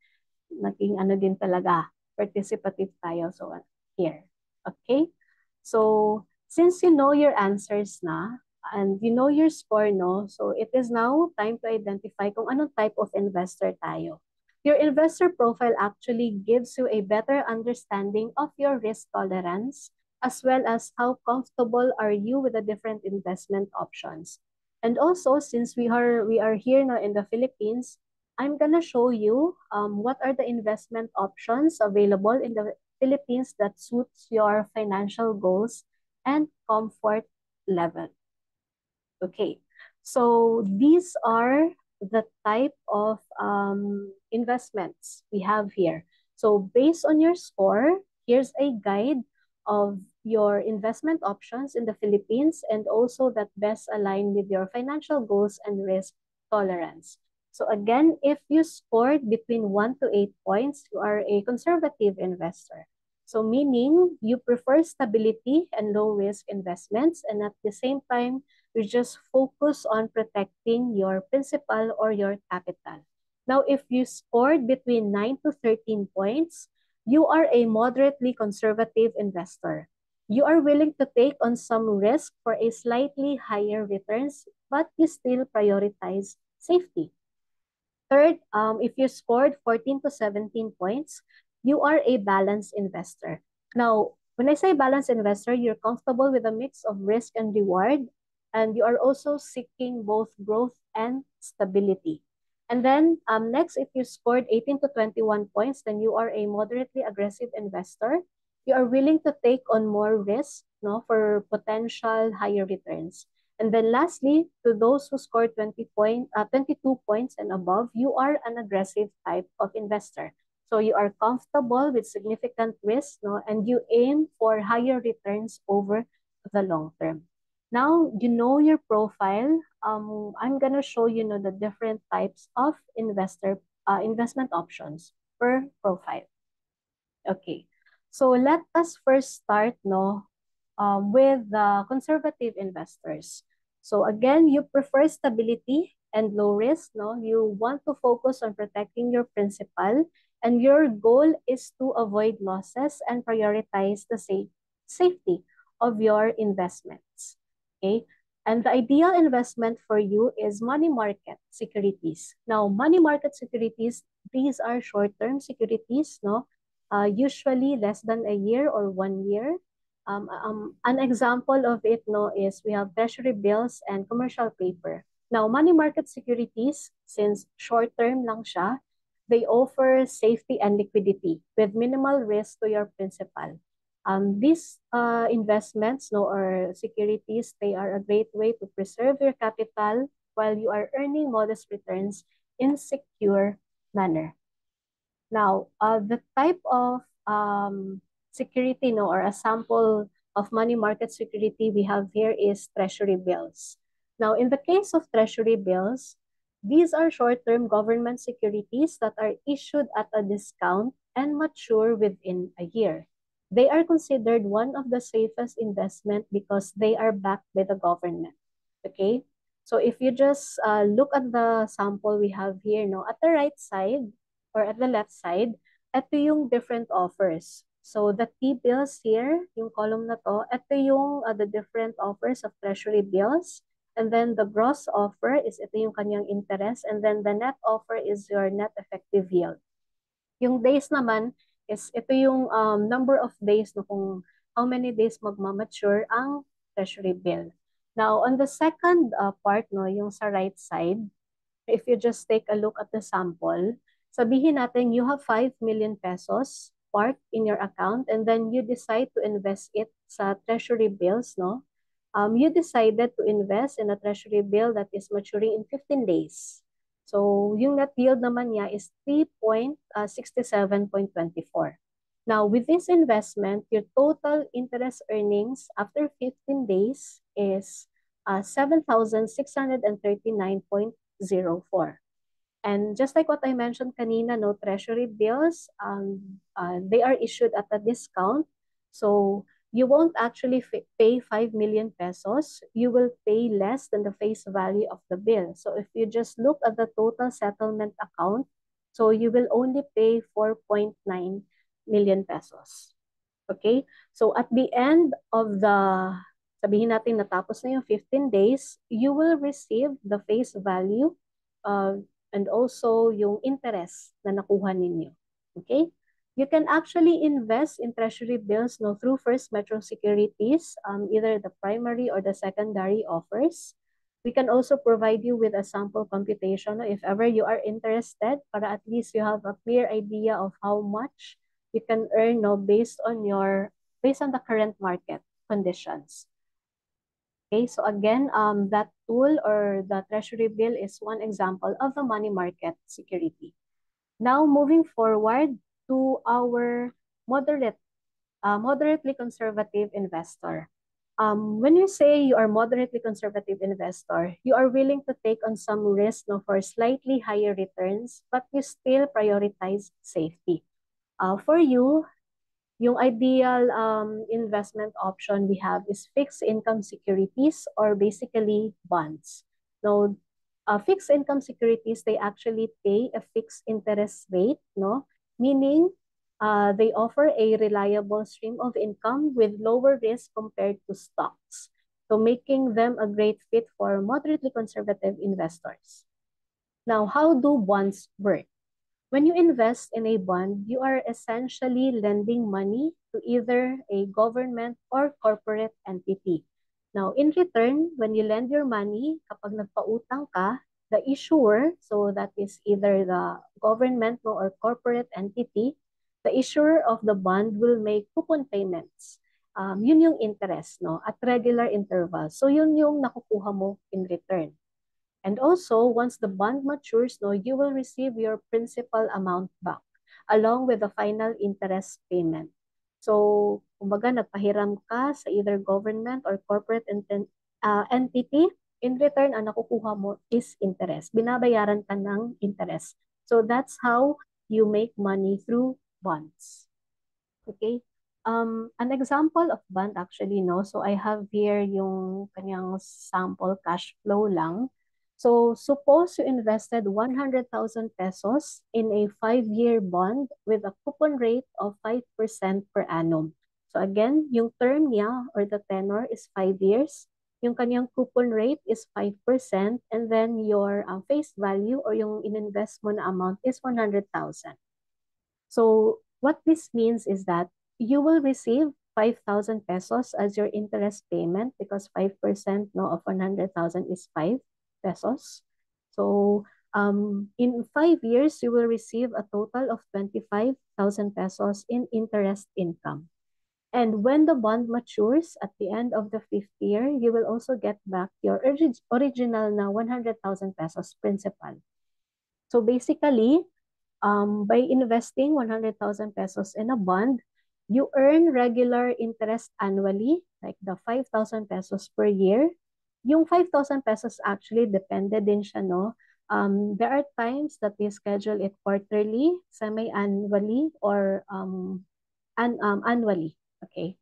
Naging din talaga, participative tayo. So here. Okay? So, since you know your answers na, and you know your score, so it is now time to identify kung anong type of investor tayo. Your investor profile actually gives you a better understanding of your risk tolerance, as well as how comfortable are you with the different investment options. And also, since we are here now in the Philippines, I'm gonna show you what are the investment options available in the Philippines that suits your financial goals and comfort level. Okay, so these are the type of investments we have here. So based on your score, here's a guide of your investment options in the Philippines and also that best align with your financial goals and risk tolerance. So again, if you scored between 1 to 8 points, you are a conservative investor. So meaning you prefer stability and low risk investments, and at the same time, you just focus on protecting your principal or your capital. Now, if you scored between 9 to 13 points, you are a moderately conservative investor. You are willing to take on some risk for a slightly higher returns, but you still prioritize safety. Third, if you scored 14 to 17 points, you are a balanced investor. Now, when I say balanced investor, you're comfortable with a mix of risk and reward, and you are also seeking both growth and stability. And then next, if you scored 18 to 21 points, then you are a moderately aggressive investor. You are willing to take on more risk for potential higher returns. And then lastly, to those who scored 22 points and above, you are an aggressive type of investor. So you are comfortable with significant risk, and you aim for higher returns over the long term. Now, you know your profile. I'm gonna show you the different types of investment options per profile. Okay, so let us first start with the conservative investors. So again, you prefer stability and low risk, no? You want to focus on protecting your principal, and your goal is to avoid losses and prioritize the safety of your investments. Okay? And the ideal investment for you is money market securities. Now, money market securities, these are short-term securities, no? Usually less than a year or 1 year. An example of it, no, is we have treasury bills and commercial paper. Now, money market securities, since short-term lang siya, they offer safety and liquidity with minimal risk to your principal. These investments, no, or securities, they are a great way to preserve your capital while you are earning modest returns in secure manner. Now, the type of security, no, or a sample of money market security we have here is treasury bills. Now, in the case of treasury bills, these are short-term government securities that are issued at a discount and mature within a year. They are considered one of the safest investment because they are backed by the government. Okay? So if you just look at the sample we have here, no, at the right side, or at the left side, ito yung different offers. So the T-bills here, yung column na to, ito yung the different offers of treasury bills. And then the gross offer is ito yung kanyang interest. And then the net offer is your net effective yield. Yung days naman is ito yung number of days no, kung how many days magmamature ang treasury bill. Now, on the second part, no, yung sa right side, if you just take a look at the sample, sabihin natin you have 5 million pesos parked in your account and then you decide to invest it sa treasury bills, no? You decided to invest in a treasury bill that is maturing in 15 days. So, yung net yield naman niya is 3.67.24. Now, with this investment, your total interest earnings after 15 days is 7,639.04. And just like what I mentioned kanina, no, treasury bills, they are issued at a discount. So you won't actually pay 5 million pesos. You will pay less than the face value of the bill. So if you just look at the total settlement account, so you will only pay 4.9 million pesos. Okay? So at the end of the, sabihin natin natapos na yung 15 days, you will receive the face value and also yung interest na nakuha ninyo. Okay? You can actually invest in treasury bills no, through First Metro Securities, either the primary or the secondary offers. We can also provide you with a sample computation no, if ever you are interested, para at least you have a clear idea of how much you can earn no, based on the current market conditions. Okay, so again, that tool or the treasury bill is one example of a money market security. Now, moving forward to our moderately conservative investor. When you say you are moderately conservative investor, you are willing to take on some risk no, for slightly higher returns, but you still prioritize safety. For you, yung ideal investment option we have is fixed income securities or basically bonds. No, fixed income securities, they actually pay a fixed interest rate, no? Meaning they offer a reliable stream of income with lower risk compared to stocks. So making them a great fit for moderately conservative investors. Now, how do bonds work? When you invest in a bond, you are essentially lending money to either a government or corporate entity. Now, in return, when you lend your money, kapag nagpautang ka, the issuer, so that is either the government no, or corporate entity, the issuer of the bond will make coupon payments. Yun yung interest no, at regular intervals. So yun yung nakukuha mo in return. And also, once the bond matures, no, you will receive your principal amount back along with the final interest payment. So, kumbaga, nagpahiram ka sa either government or corporate entity. In return, ang nakukuha mo is interest. Binabayaran ka ng interest. So, that's how you make money through bonds. Okay? An example of bond actually, no? So I have here yung kanyang sample cash flow lang. So suppose you invested 100,000 pesos in a 5-year bond with a coupon rate of 5% per annum. So again, yung term niya or the tenor is 5 years. Yung kanyang coupon rate is 5% and then your face value or yung ininvest mo na amount is 100,000. So what this means is that you will receive 5,000 pesos as your interest payment because 5% no, of 100,000 is 5 pesos. So in 5 years, you will receive a total of 25,000 pesos in interest income. And when the bond matures at the end of the 5th year, you will also get back your original na 100,000 pesos principal. So basically, by investing 100,000 pesos in a bond, you earn regular interest annually, like the 5,000 pesos per year. Yung 5,000 pesos actually depende din siya, no? There are times that we schedule it quarterly, semi-annually, or annually. Okay.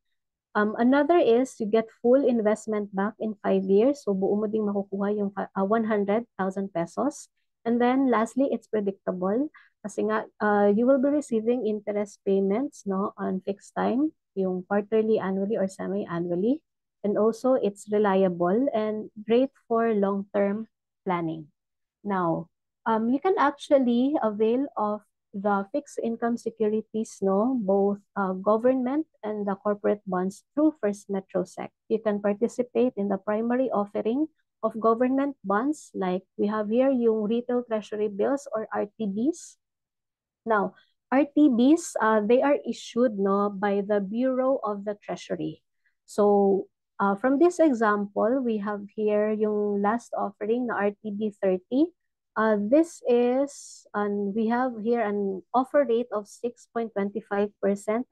Another is you get full investment back in 5 years. So buo mo ding makukuha yung 100,000 pesos. And then lastly, it's predictable. Kasi nga, you will be receiving interest payments no, on fixed time, yung quarterly, annually, or semi-annually. And also, it's reliable and great for long-term planning. Now, you can actually avail of the fixed income securities, no, both government and the corporate bonds through First Metrosec. You can participate in the primary offering of government bonds, like we have here yung retail treasury bills or RTBs. Now, RTBs, they are issued no, by the Bureau of the Treasury. So, from this example, we have here yung last offering na RTB 30. This is, we have here an offer rate of 6.25%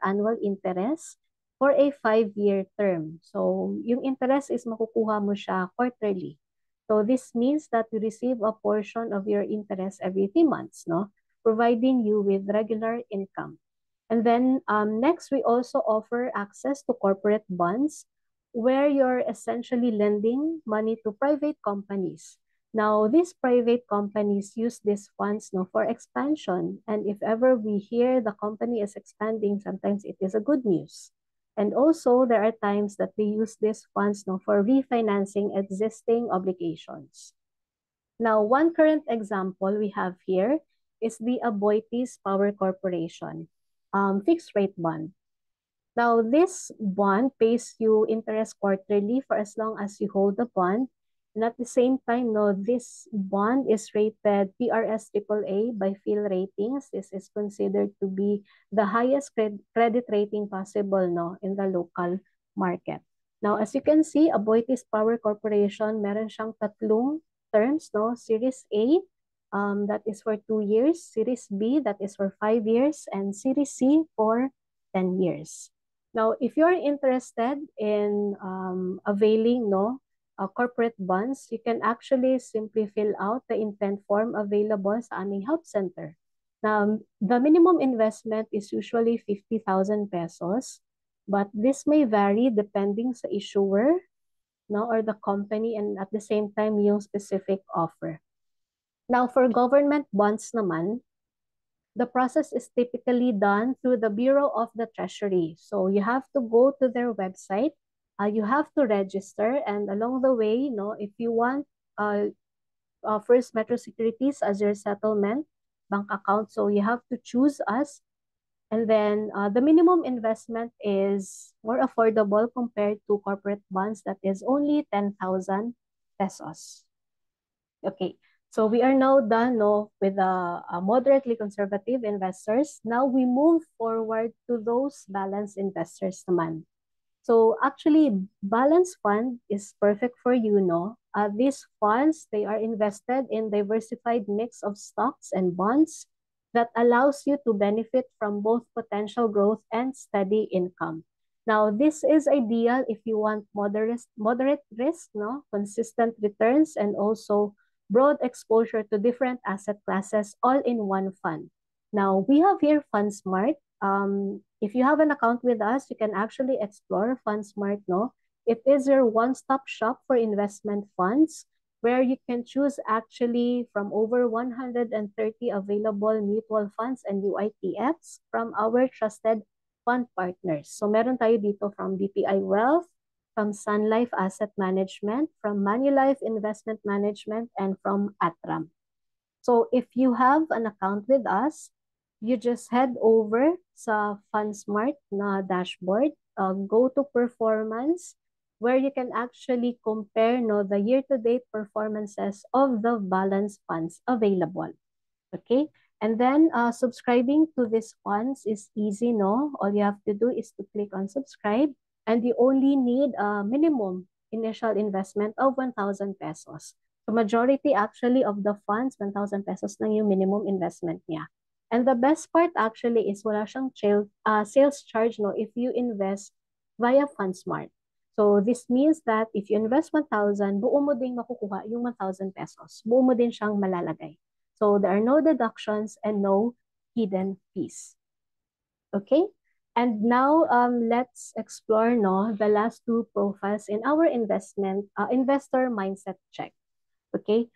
annual interest for a 5-year term. So, yung interest is makukuha mo siya quarterly. So, this means that you receive a portion of your interest every 3 months, no? Providing you with regular income. And then next, we also offer access to corporate bonds where you're essentially lending money to private companies. Now, these private companies use these funds no, for expansion. And if ever we hear the company is expanding, sometimes it is a good news. And also, there are times that we use these funds no, for refinancing existing obligations. Now, one current example we have here is the Aboitiz Power Corporation fixed rate bond. Now, this bond pays you interest quarterly for as long as you hold the bond. And at the same time, no, this bond is rated PRS AAA by Phil Ratings. This is considered to be the highest credit rating possible no, in the local market. Now, as you can see, Aboitiz Power Corporation, meron siyang tatlong terms, no? Series A, that is for 2 years. Series B, that is for 5 years. And Series C for 10 years. Now, if you're interested in availing no, corporate bonds, you can actually simply fill out the intent form available sa aming help center. Now, the minimum investment is usually 50,000 pesos, but this may vary depending sa issuer no, or the company and at the same time yung specific offer. Now, for government bonds naman, the process is typically done through the Bureau of the Treasury. So you have to go to their website, you have to register, and along the way, if you want First Metro Securities as your settlement bank account, so you have to choose us. And then the minimum investment is more affordable compared to corporate bonds that is only 10,000 pesos. Okay, so we are now done with the moderately conservative investors. Now we move forward to those balanced investors naman. So actually, balanced fund is perfect for you, no? These funds, they are invested in diversified mix of stocks and bonds that allows you to benefit from both potential growth and steady income. Now, this is ideal if you want moderate risk, no? Consistent returns, and also broad exposure to different asset classes all in one fund. Now, we have here FundSmart. If you have an account with us, you can actually explore FundSmart, no? It is your one-stop shop for investment funds where you can choose actually from over 130 available mutual funds and UITFs from our trusted fund partners. So meron tayo dito from BPI Wealth, from Sun Life Asset Management, from Manulife Investment Management, and from Atram. So if you have an account with us, you just head over sa FundSmart na dashboard, go to performance, where you can actually compare no the year-to-date performances of the balance funds available. Okay? And then subscribing to these funds is easy, no? All you have to do is to click on subscribe, and you only need a minimum initial investment of 1,000 pesos. So majority actually of the funds, 1,000 pesos lang yung minimum investment niya. And the best part actually is wala siyang sales charge, no, if you invest via FundSmart. So this means that if you invest 1,000, buo mo ding makukuha yung 1,000 pesos. Buo mo din siyang malalagay. So there are no deductions and no hidden fees. Okay? And now let's explore no the last two profiles in our investor mindset check. Okay?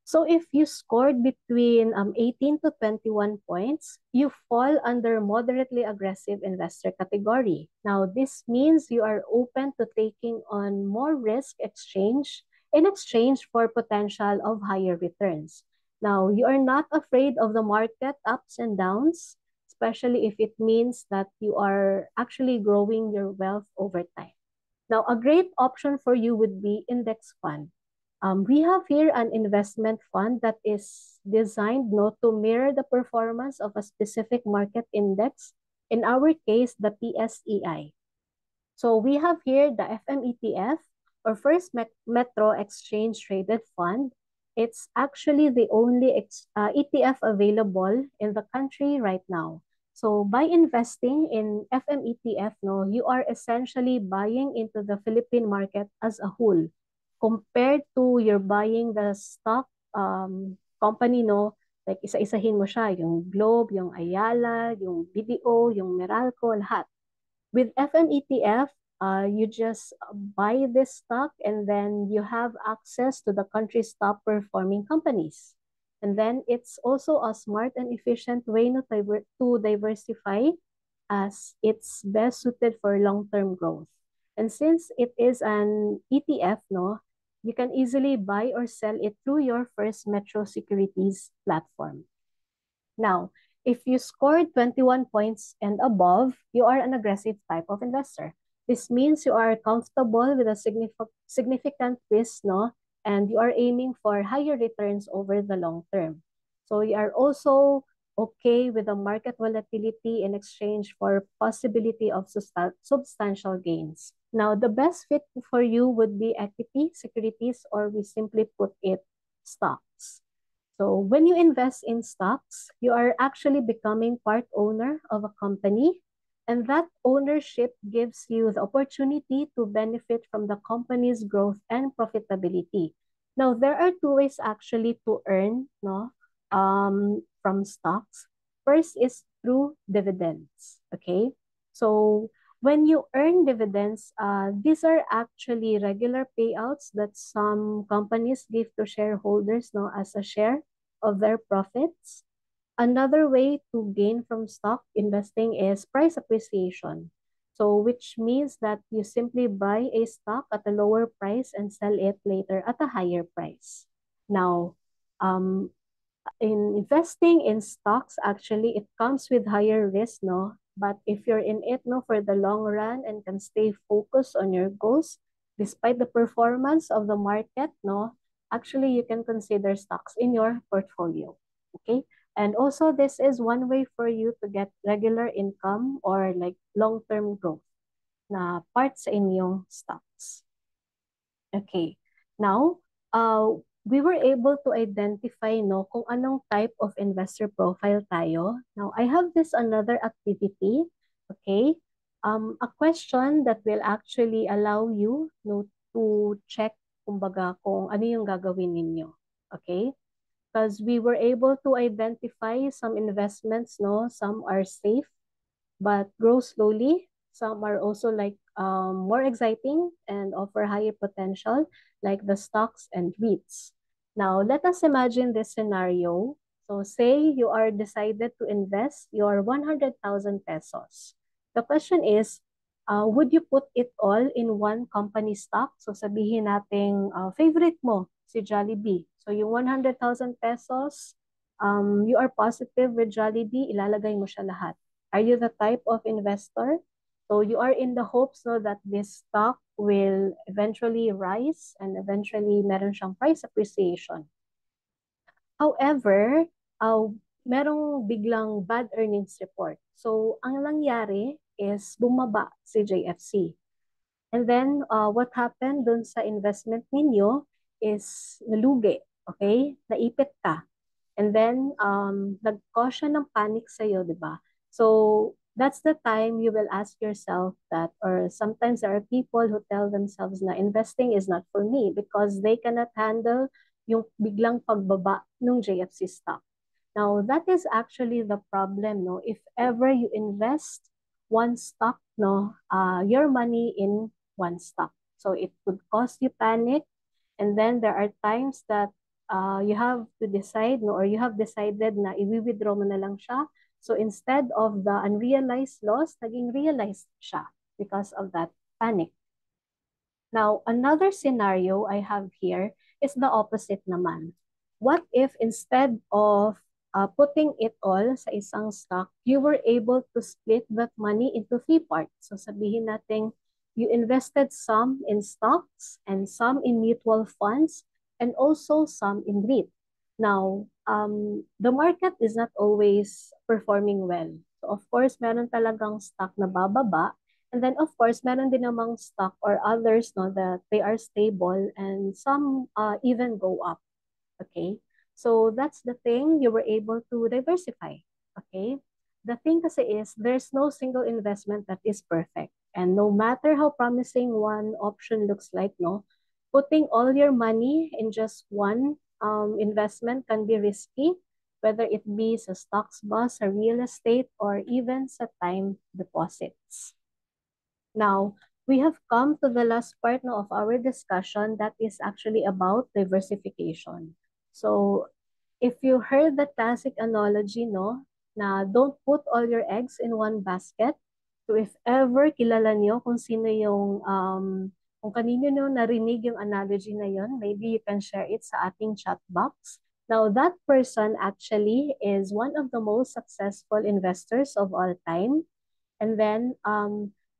So if you scored between 18 to 21 points, you fall under moderately aggressive investor category. Now, this means you are open to taking on more risk in exchange for potential of higher returns. Now, you are not afraid of the market ups and downs, especially if it means that you are actually growing your wealth over time. Now, a great option for you would be index fund. We have here an investment fund that is designed not to mirror the performance of a specific market index, in our case, the PSEI. So we have here the FMETF, or First Metro Exchange Traded Fund. It's actually the only ETF available in the country right now. So by investing in FMETF, no, you are essentially buying into the Philippine market as a whole, compared to you're buying the stock company, no, like isa-isahin mo siya, yung Globe, yung Ayala, yung BDO, yung Meralco, lahat. With FMETF, you just buy this stock and then you have access to the country's top performing companies. And then it's also a smart and efficient way to diversify, as it's best suited for long-term growth. And since it is an ETF, no, you can easily buy or sell it through your First Metro Securities platform. Now, if you scored 21 points and above, you are an aggressive type of investor. This means you are comfortable with a significant risk, no? And you are aiming for higher returns over the long term. So you are also okay with the market volatility in exchange for possibility of substantial gains. Now, the best fit for you would be equity, securities, or we simply put it, stocks. So when you invest in stocks, you are actually becoming part owner of a company, and that ownership gives you the opportunity to benefit from the company's growth and profitability. Now, there are two ways actually to earn, no, from stocks. First is through dividends, okay? So when you earn dividends, these are actually regular payouts that some companies give to shareholders, no, as a share of their profits. Another way to gain from stock investing is price appreciation. So which means that you simply buy a stock at a lower price and sell it later at a higher price. Now, in investing in stocks, actually, it comes with higher risk, no? But if you're in it, no, for the long run and can stay focused on your goals, despite the performance of the market, no, actually, you can consider stocks in your portfolio, okay? And also, this is one way for you to get regular income or like long-term growth na part sa inyong stocks. Okay. Now, we were able to identify, no, kung anong type of investor profile tayo. Now, I have this another activity, okay? A question that will actually allow you, no, to check, kumbaga, kung ano yung gagawin ninyo, okay? Because we were able to identify some investments, no, some are safe, but grow slowly. Some are also like more exciting and offer higher potential, like the stocks and REITs. Now, let us imagine this scenario. So, say you are decided to invest your 100,000 pesos. The question is, would you put it all in one company stock? So, sabihin natin, favorite mo, si Jollibee. So, yung 100,000 pesos, you are positive with Jollibee, ilalagay mo siya lahat. Are you the type of investor? So you are in the hopes no, that this stock will eventually rise and eventually meron siyang price appreciation. However, merong biglang bad earnings report. So ang nangyari is bumaba si JFC. And then what happened dun sa investment ninyo is nalugi, okay? Naipit ka. And then, nag-cause siya ng panic sa'yo, di ba? So, that's the time you will ask yourself that, or sometimes there are people who tell themselves na investing is not for me because they cannot handle yung biglang pagbaba ng JFC stock. Now, that is actually the problem, no? If ever you invest one stock, no, your money in one stock. So, it could cause you panic. And then there are times that you have to decide, no, or you have decided na i-withdraw mo na lang siya. So instead of the unrealized loss, naging realized siya because of that panic. Now, another scenario I have here is the opposite naman. What if instead of putting it all sa isang stock, you were able to split that money into three parts? So sabihin natin, you invested some in stocks and some in mutual funds and also some in REIT. Now, the market is not always performing well. So of course, meron talagang stock na bababa. And then, of course, meron din namang stock or others no, that they are stable and some even go up. Okay? So, that's the thing. You were able to diversify. Okay? The thing kasi is, there's no single investment that is perfect. And no matter how promising one option looks like, no, putting all your money in just one investment can be risky, whether it be sa stocks ba, sa real estate, or even sa time deposits. Now, we have come to the last part now of our discussion that is actually about diversification. So, if you heard the classic analogy, no, na don't put all your eggs in one basket. So, if ever kilala niyo kung sino yung, kung kanino niyo narinig yung analogy na yon, maybe you can share it sa ating chat box. Now, that person actually is one of the most successful investors of all time. And then,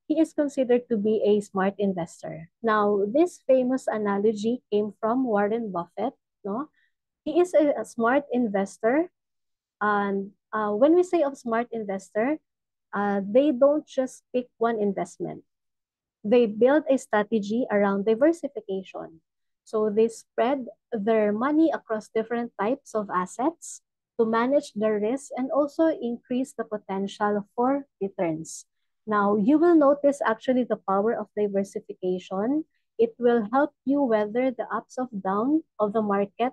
he is considered to be a smart investor. Now, this famous analogy came from Warren Buffett. No, he is a smart investor, and when we say of smart investor, they don't just pick one investment. They build a strategy around diversification. So they spread their money across different types of assets to manage the risk and also increase the potential for returns. Now, you will notice actually the power of diversification. It will help you weather the ups and downs of the market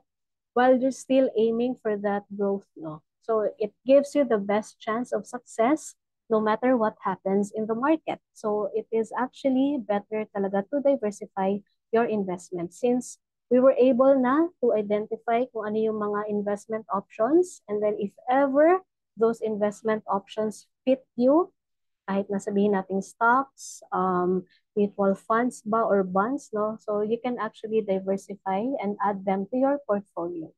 while you're still aiming for that growth, no? So it gives you the best chance of success no matter what happens in the market. So it is actually better talaga to diversify your investment since we were able na to identify kung ano yung mga investment options, and then if ever those investment options fit you, kahit na sabihin nating stocks, mutual funds ba or bonds, no? So you can actually diversify and add them to your portfolio.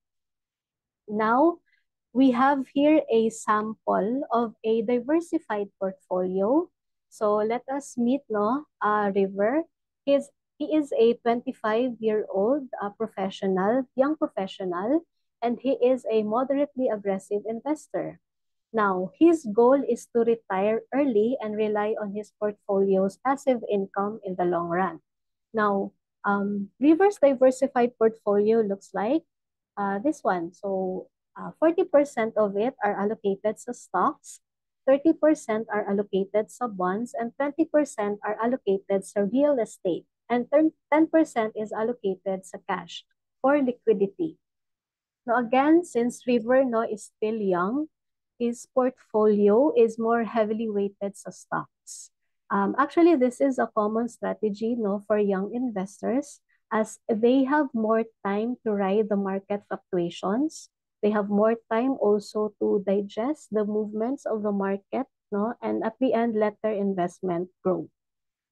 Now, we have here a sample of a diversified portfolio. So let us meet no, River. He is a 25-year-old professional, young professional, and he is a moderately aggressive investor. Now, his goal is to retire early and rely on his portfolio's passive income in the long run. Now, River's diversified portfolio looks like this one. So 40% of it are allocated sa stocks, 30% are allocated sa bonds, and 20% are allocated sa real estate, and 10% is allocated sa cash for liquidity. Now again, since River no is still young, his portfolio is more heavily weighted sa stocks. Actually, this is a common strategy, no, for young investors as they have more time to ride the market fluctuations. They have more time also to digest the movements of the market, no, and at the end let their investment grow.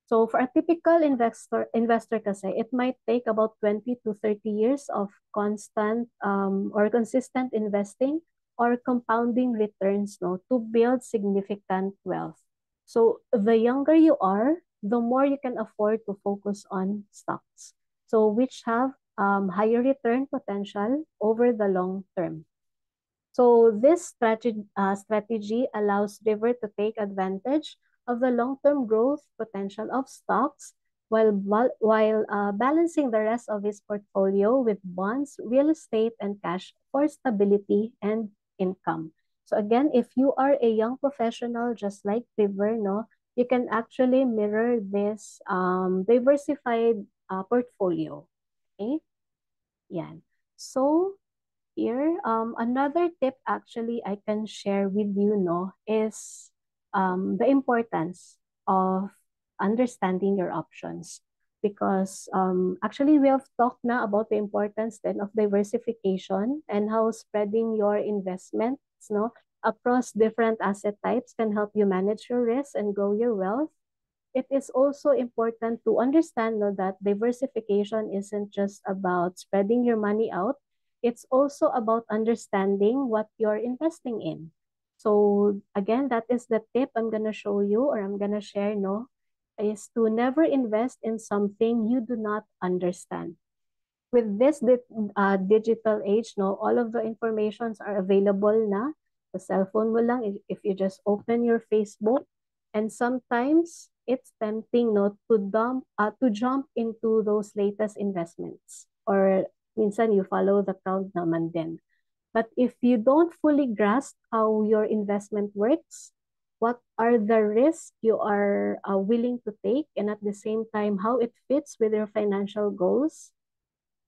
So for a typical investor kasi, it might take about 20 to 30 years of constant or consistent investing or compounding returns, no, to build significant wealth. So the younger you are, the more you can afford to focus on stocks. So which have higher return potential over the long term. So this strategy allows River to take advantage of the long-term growth potential of stocks while balancing the rest of his portfolio with bonds, real estate, and cash for stability and income. So again, if you are a young professional just like River, no, you can actually mirror this diversified portfolio. Okay? Yan. So here, another tip actually I can share with you, no, is the importance of understanding your options. Because actually we have talked now about the importance then of diversification and how spreading your investments, no, across different asset types can help you manage your risk and grow your wealth. It is also important to understand, no, that diversification isn't just about spreading your money out. It's also about understanding what you're investing in. So again, that is the tip I'm gonna show you or I'm gonna share, no, is to never invest in something you do not understand. With this digital age, no, all of the informations are available na. Sa cellphone mo lang, if you just open your Facebook, and sometimes it's tempting, no, to jump into those latest investments. Or minsan you follow the crowd naman din. But if you don't fully grasp how your investment works, what are the risks you are willing to take, and at the same time, how it fits with your financial goals,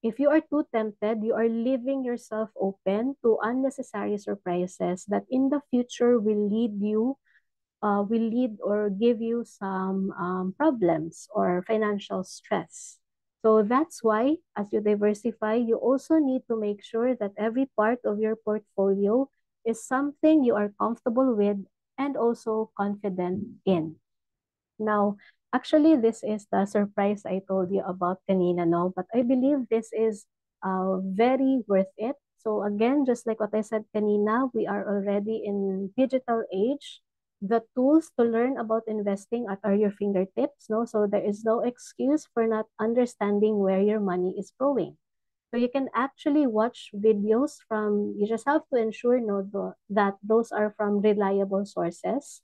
if you are too tempted, you are leaving yourself open to unnecessary surprises that in the future will lead or give you some problems or financial stress. So that's why, as you diversify, you also need to make sure that every part of your portfolio is something you are comfortable with and also confident in. Now, actually, this is the surprise I told you about kanina, no? But I believe this is very worth it. So again, just like what I said kanina, we are already in digital age. The tools to learn about investing are your fingertips, no? So there is no excuse for not understanding where your money is going. So you can actually watch videos you just have to ensure, no, that those are from reliable sources.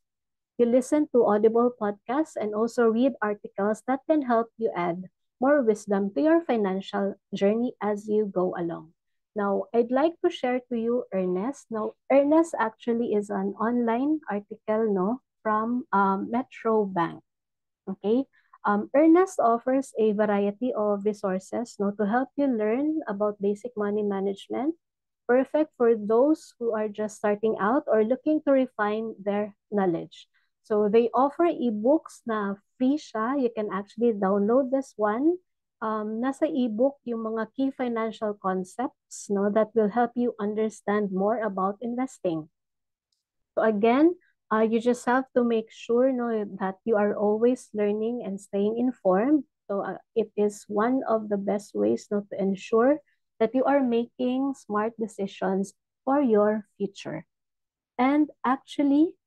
You listen to Audible podcasts and also read articles that can help you add more wisdom to your financial journey as you go along. Now, I'd like to share to you Ernest. Now, Ernest actually is an online article, no, from Metro Bank. Okay. Ernest offers a variety of resources, no, to help you learn about basic money management, perfect for those who are just starting out or looking to refine their knowledge. So they offer ebooks na free siya. You can actually download this one. Nasa ebook yung mga key financial concepts, no, that will help you understand more about investing. So again, you just have to make sure, no, that you are always learning and staying informed. So it is one of the best ways, no, to ensure that you are making smart decisions for your future. And actually,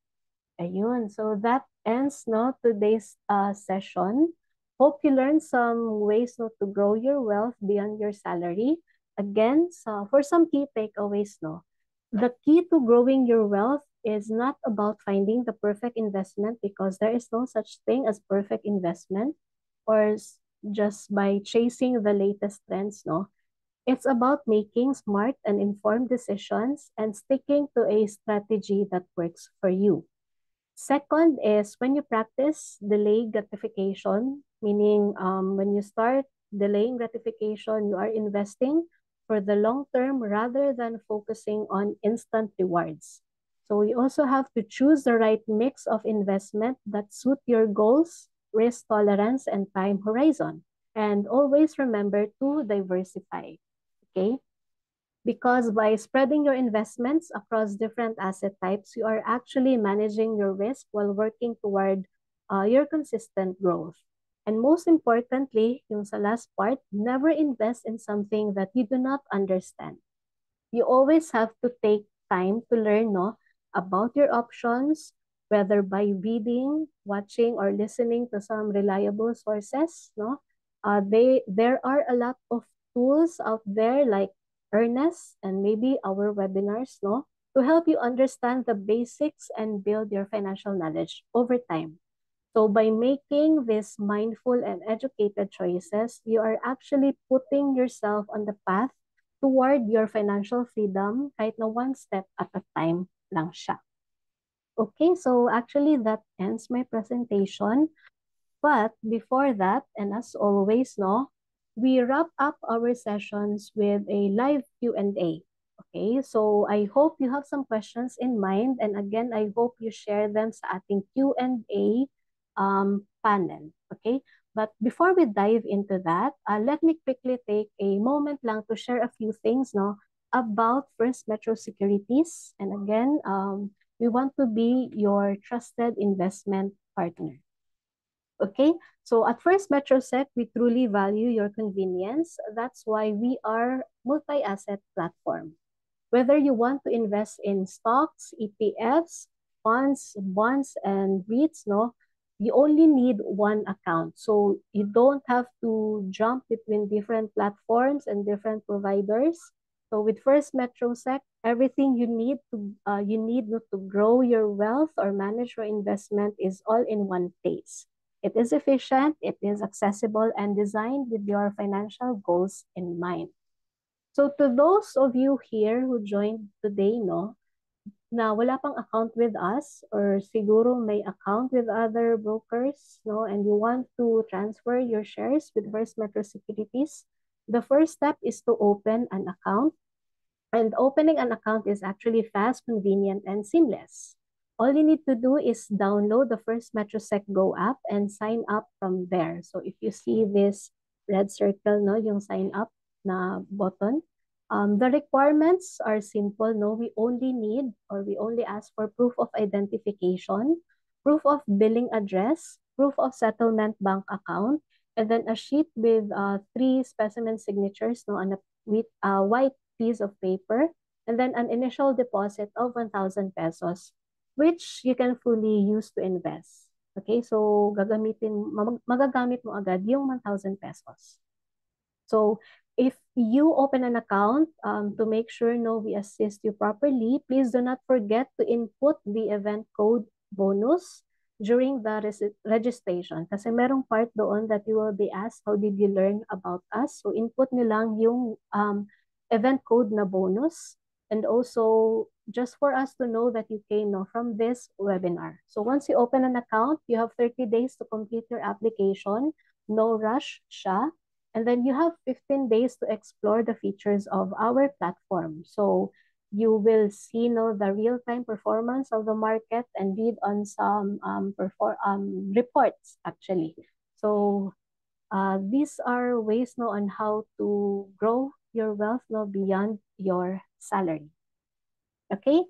ayun, so that ends, no, today's session. Hope you learned some ways, no, to grow your wealth beyond your salary. Again, so for some key takeaways, no, the key to growing your wealth is not about finding the perfect investment, because there is no such thing as perfect investment or just by chasing the latest trends, no. It's about making smart and informed decisions and sticking to a strategy that works for you. Second is when you practice delay gratification, meaning when you start delaying gratification, you are investing for the long term rather than focusing on instant rewards. So you also have to choose the right mix of investment that suit your goals, risk tolerance, and time horizon. And always remember to diversify, okay? Because by spreading your investments across different asset types, you are actually managing your risk while working toward your consistent growth. And most importantly, yung sa last part, never invest in something that you do not understand. You always have to take time to learn, no, about your options, whether by reading, watching, or listening to some reliable sources, no. There are a lot of tools out there like Earnest and maybe our webinars, no, to help you understand the basics and build your financial knowledge over time. So by making these mindful and educated choices, you are actually putting yourself on the path toward your financial freedom kahit na one step at a time lang siya. Okay, so actually that ends my presentation. But before that, and as always, no, we wrap up our sessions with a live Q&A. Okay, so I hope you have some questions in mind. And again, I hope you share them sa ating Q&A panel. Okay, but before we dive into that, let me quickly take a moment lang to share a few things, no, about First Metro Securities. And again, we want to be your trusted investment partner. Okay, so at First Metrosec, we truly value your convenience. That's why we are multi-asset platform. Whether you want to invest in stocks, ETFs, funds, bonds, and REITs, no, you only need one account. So you don't have to jump between different platforms and different providers. So with First Metrosec, everything you need to grow your wealth or manage your investment is all in one place. It is efficient, it is accessible, and designed with your financial goals in mind. So to those of you here who joined today, no, na wala pang account with us or siguro may account with other brokers, no, and you want to transfer your shares with First Metro Securities, the first step is to open an account. And opening an account is actually fast, convenient, and seamless. All you need to do is download the First Metrosec Go app and sign up from there. So if you see this red circle, no, yung sign up na button, the requirements are simple. No, we only need or we only ask for proof of identification, proof of billing address, proof of settlement bank account, and then a sheet with three specimen signatures, no, on a with white piece of paper, and then an initial deposit of 1,000 pesos, which you can fully use to invest. Okay, so magagamit mo agad yung 1,000 pesos. So if you open an account, to make sure no we assist you properly, please do not forget to input the event code bonus during the registration. Kasi merong part doon that you will be asked, how did you learn about us? So input nyo lang yung event code na bonus, and also just for us to know that you came no, from this webinar. So once you open an account, you have 30 days to complete your application. No rush siya. And then you have 15 days to explore the features of our platform. So you will see no, the real-time performance of the market and read on some reports actually. So these are ways no, on how to grow your wealth no, beyond your salary. Okay,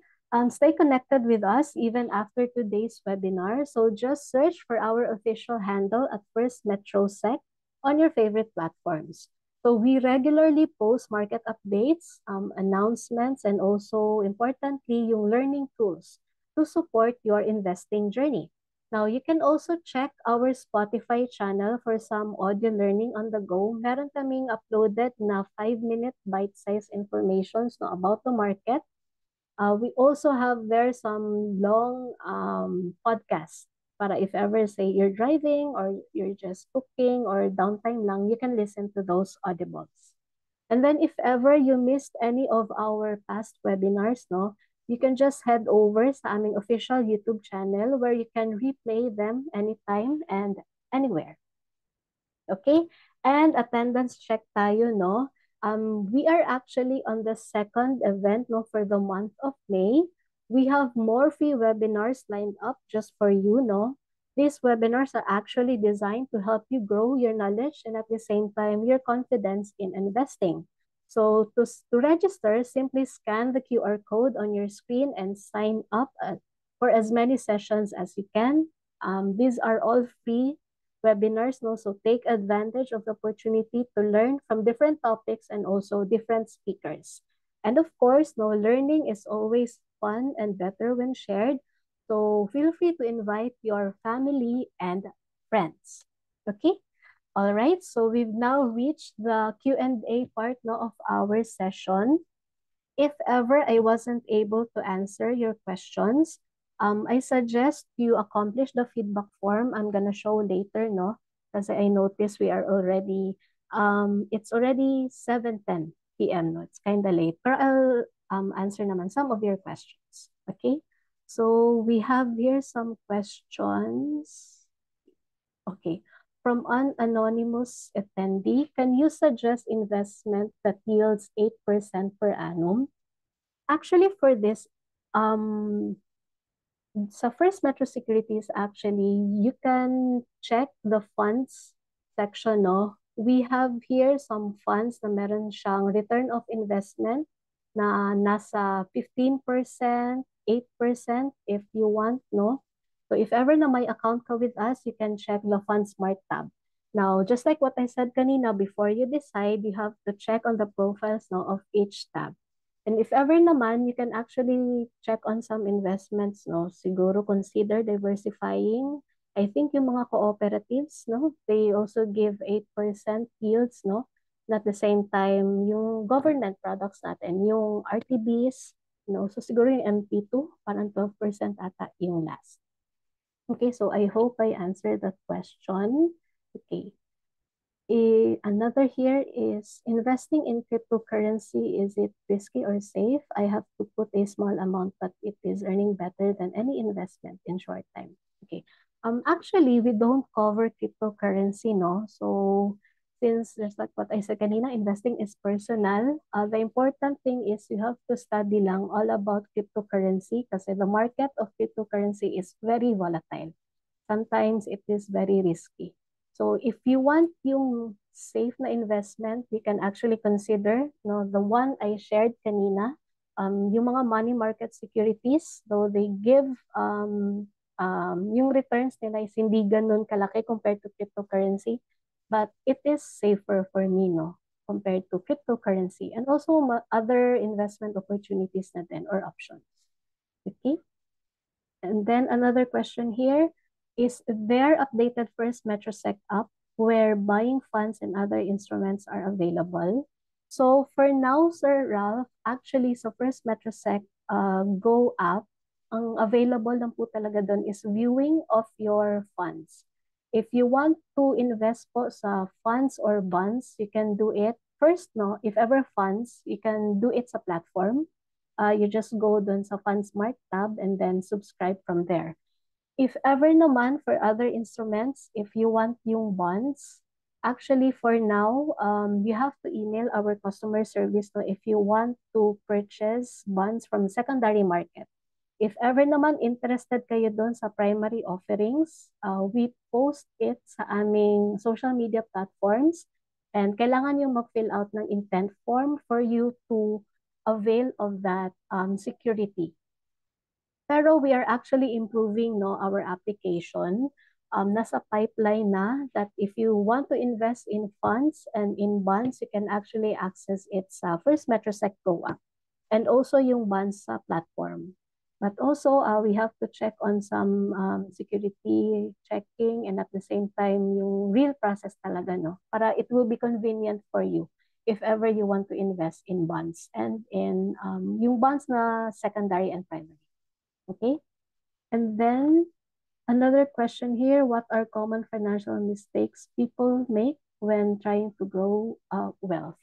stay connected with us even after today's webinar. So just search for our official handle at First Metrosec on your favorite platforms. So we regularly post market updates, announcements, and also importantly, yung learning tools to support your investing journey. Now, you can also check our Spotify channel for some audio learning on the go. Meron kaming uploaded na 5-minute bite-sized information no, about the market. We also have there some long podcasts para if ever say you're driving or you're just cooking or downtime lang, you can listen to those audibles. And then if ever you missed any of our past webinars, no, you can just head over sa aming official YouTube channel where you can replay them anytime and anywhere. Okay? And attendance check tayo, no? We are actually on the second event no, for the month of May. We have more free webinars lined up just for you, no? These webinars are actually designed to help you grow your knowledge and at the same time your confidence in investing. So to register, simply scan the QR code on your screen and sign up for as many sessions as you can. These are all free webinars, no? So take advantage of the opportunity to learn from different topics and also different speakers. And of course, no, learning is always fun and better when shared. So feel free to invite your family and friends. Okay? All right, so we've now reached the Q&A part now of our session. If ever I wasn't able to answer your questions, I suggest you accomplish the feedback form I'm gonna show later, no? Because I noticed we are already, it's already 7:10 p.m., no? It's kind of late. Pero I'll answer naman some of your questions, okay? So we have here some questions. Okay. From an anonymous attendee, can you suggest investment that yields 8% per annum? Actually, for this, um, sa First Metro Securities, actually, you can check the funds section, no? We have here some funds na meron siyang return of investment na nasa 15%, 8% if you want, no? So if ever na may account ka with us, you can check the Fund Smart tab. Now, just like what I said kanina, before you decide, you have to check on the profiles, no, of each tab. And if ever naman, you can actually check on some investments, no? Siguro consider diversifying. I think yung mga cooperatives, no? They also give 8% yields, no? And at the same time, yung government products natin, yung RTBs, no? So siguro yung MP2, parang 12% ata yung last. Okay, so I hope I answered that question. Okay. Another here is investing in cryptocurrency, is it risky or safe? I have to put a small amount, but it is earning better than any investment in short time. Okay. Actually, we don't cover cryptocurrency, no? So since there's like what I said kanina, investing is personal. The important thing is you have to study lang all about cryptocurrency kasi the market of cryptocurrency is very volatile. Sometimes it is very risky. So if you want yung safe na investment, you can actually consider, no, the one I shared kanina, yung mga money market securities, though they give yung returns nila is hindi ganun kalaki compared to cryptocurrency, but it is safer for me, no, compared to cryptocurrency and also other investment opportunities na din or options. Okay. And then another question here is there updated First Metrosec app where buying funds and other instruments are available? So for now, Sir Ralph, actually sa First Metrosec Go app, ang available lang po talaga doon is viewing of your funds. If you want to invest po sa funds or bonds, you can do it. First, no, if ever funds, you can do it sa platform. You just go dun sa FundSmart tab and then subscribe from there. If ever naman for other instruments, if you want yung bonds, actually for now, you have to email our customer service no, if you want to purchase bonds from secondary market. If ever naman interested kayo doon sa primary offerings, we post it sa aming social media platforms and kailangan yung mag-fill out ng intent form for you to avail of that security. Pero we are actually improving no, our application. Nasa pipeline na that if you want to invest in funds and in bonds, you can actually access it sa First Metrosec Go app and also yung bonds sa platform. But also, we have to check on some security checking and at the same time, yung real process talaga, no? Para it will be convenient for you if ever you want to invest in bonds and in yung bonds na secondary and primary. Okay? And then another question here, what are common financial mistakes people make when trying to grow wealth?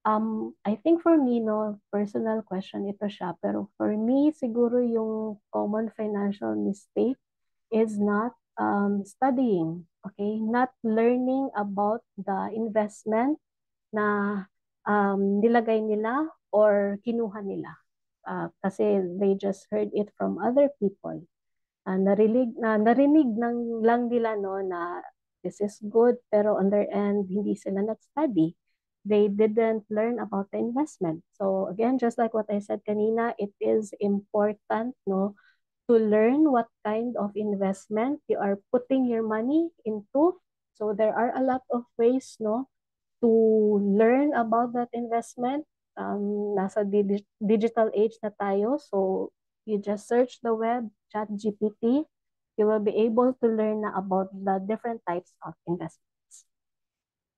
I think for me, no, personal question ito siya. Pero for me, siguro yung common financial mistake is not studying, okay? Not learning about the investment na nilagay nila or kinuha nila. kasi they just heard it from other people. Narinig lang nila no na this is good, pero on their end hindi sila nag-study. They didn't learn about the investment. So again, just like what I said kanina, it is important no to learn what kind of investment you are putting your money into. So there are a lot of ways no to learn about that investment. Nasa digital age na tayo, so you just search the web, chat GPT, you will be able to learn na about the different types of investments.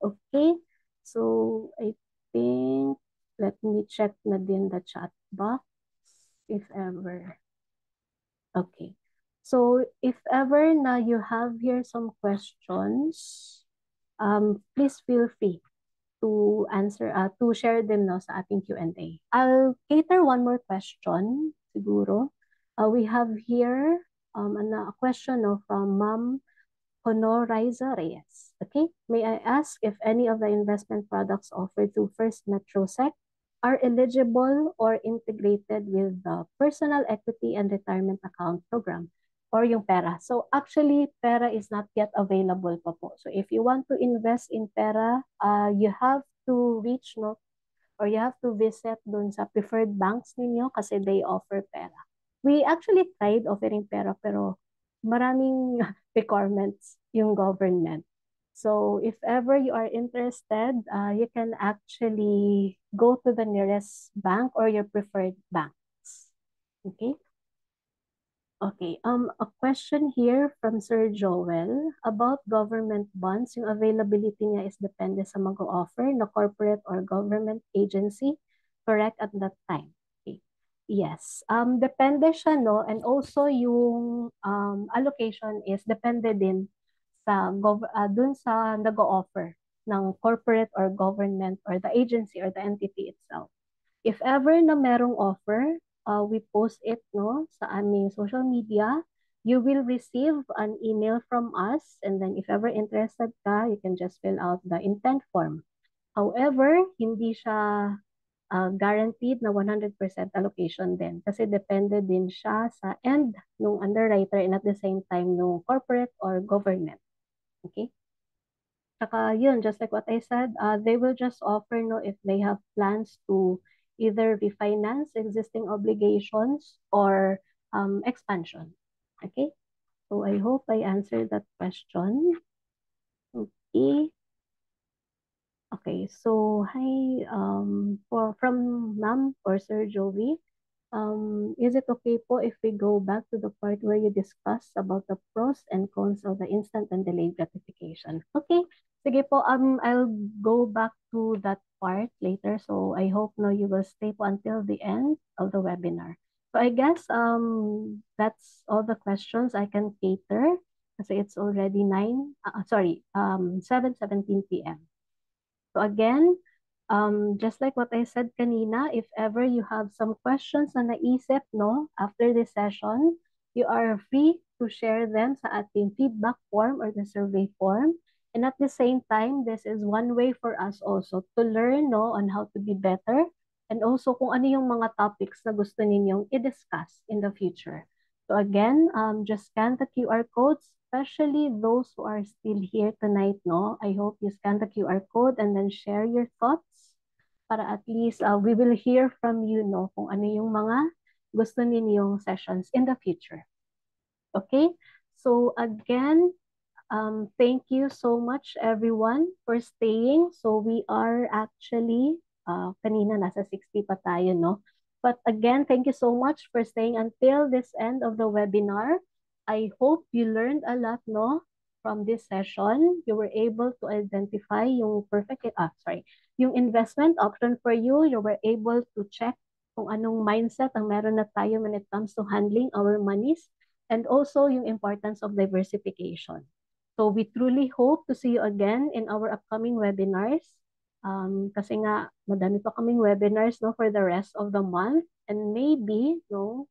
Okay, so I think, let me check na din the chat box if ever. Okay, so if ever na you have here some questions, please feel free to answer, to share them no, sa ating Q&A. I'll cater one more question, siguro. We have here a question no, from Ma'am Honoriza Reyes. Okay, may I ask if any of the investment products offered through First Metrosec are eligible or integrated with the personal equity and retirement account program or yung pera. So actually, pera is not yet available pa po. So if you want to invest in pera, you have to reach no or you have to visit dun sa preferred banks ninyo kasi they offer pera. We actually tried offering pera pero maraming requirements yung government. So if ever you are interested, you can actually go to the nearest bank or your preferred banks. Okay? Okay, a question here from Sir Joel about government bonds. Yung availability niya is depende sa mag-offer na corporate or government agency, correct at that time. Okay. Yes, depende siya, no? And also yung allocation is depende din sa dun sa nag-offer ng corporate or government or the agency or the entity itself. If ever na merong offer, we post it no sa aming social media. You will receive an email from us, and then if ever interested ka, you can just fill out the intent form. However, hindi siya guaranteed na 100% allocation din kasi depende din siya sa end ng underwriter and at the same time ng corporate or government. Okay? Saka yun, just like what I said, they will just offer no if they have plans to either refinance existing obligations or expansion. Okay, so I hope I answered that question. Okay. Okay, so hi, from Ma'am or Sir Jovi. Is it okay po if we go back to the part where you discuss about the pros and cons of the instant and delayed gratification? Okay, sige po, I'll go back to that part later. So I hope no you will stay po until the end of the webinar. So I guess that's all the questions I can cater kasi it's already 7:17 p.m. So again, just like what I said kanina, if ever you have some questions na naisip, no, after this session, you are free to share them sa ating feedback form or the survey form. And at the same time, this is one way for us also to learn, no, on how to be better and also kung ano yung mga topics na gusto ninyong i-discuss in the future. So again, just scan the QR codes, especially those who are still here tonight, no? I hope you scan the QR code and then share your thoughts para at least we will hear from you, no? Kung ano yung mga gusto ninyong sessions in the future. Okay? So again, thank you so much everyone for staying. So we are actually, kanina nasa 60 pa tayo, no? But again, thank you so much for staying until this end of the webinar. I hope you learned a lot, no? From this session, you were able to identify yung yung investment option for you. You were able to check kung anong mindset ang meron na tayo when it comes to handling our monies and also yung importance of diversification. So we truly hope to see you again in our upcoming webinars. Kasi nga, madami pa kaming webinars no, for the rest of the month. And maybe, no,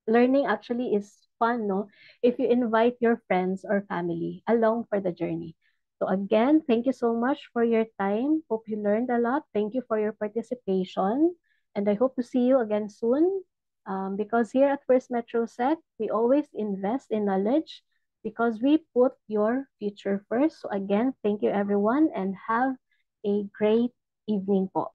learning actually is fun, no, if you invite your friends or family along for the journey. So again, thank you so much for your time. Hope you learned a lot. Thank you for your participation. And I hope to see you again soon. Because here at First Metro Sec, we always invest in knowledge because we put your future first. So again, thank you everyone and have a great evening po.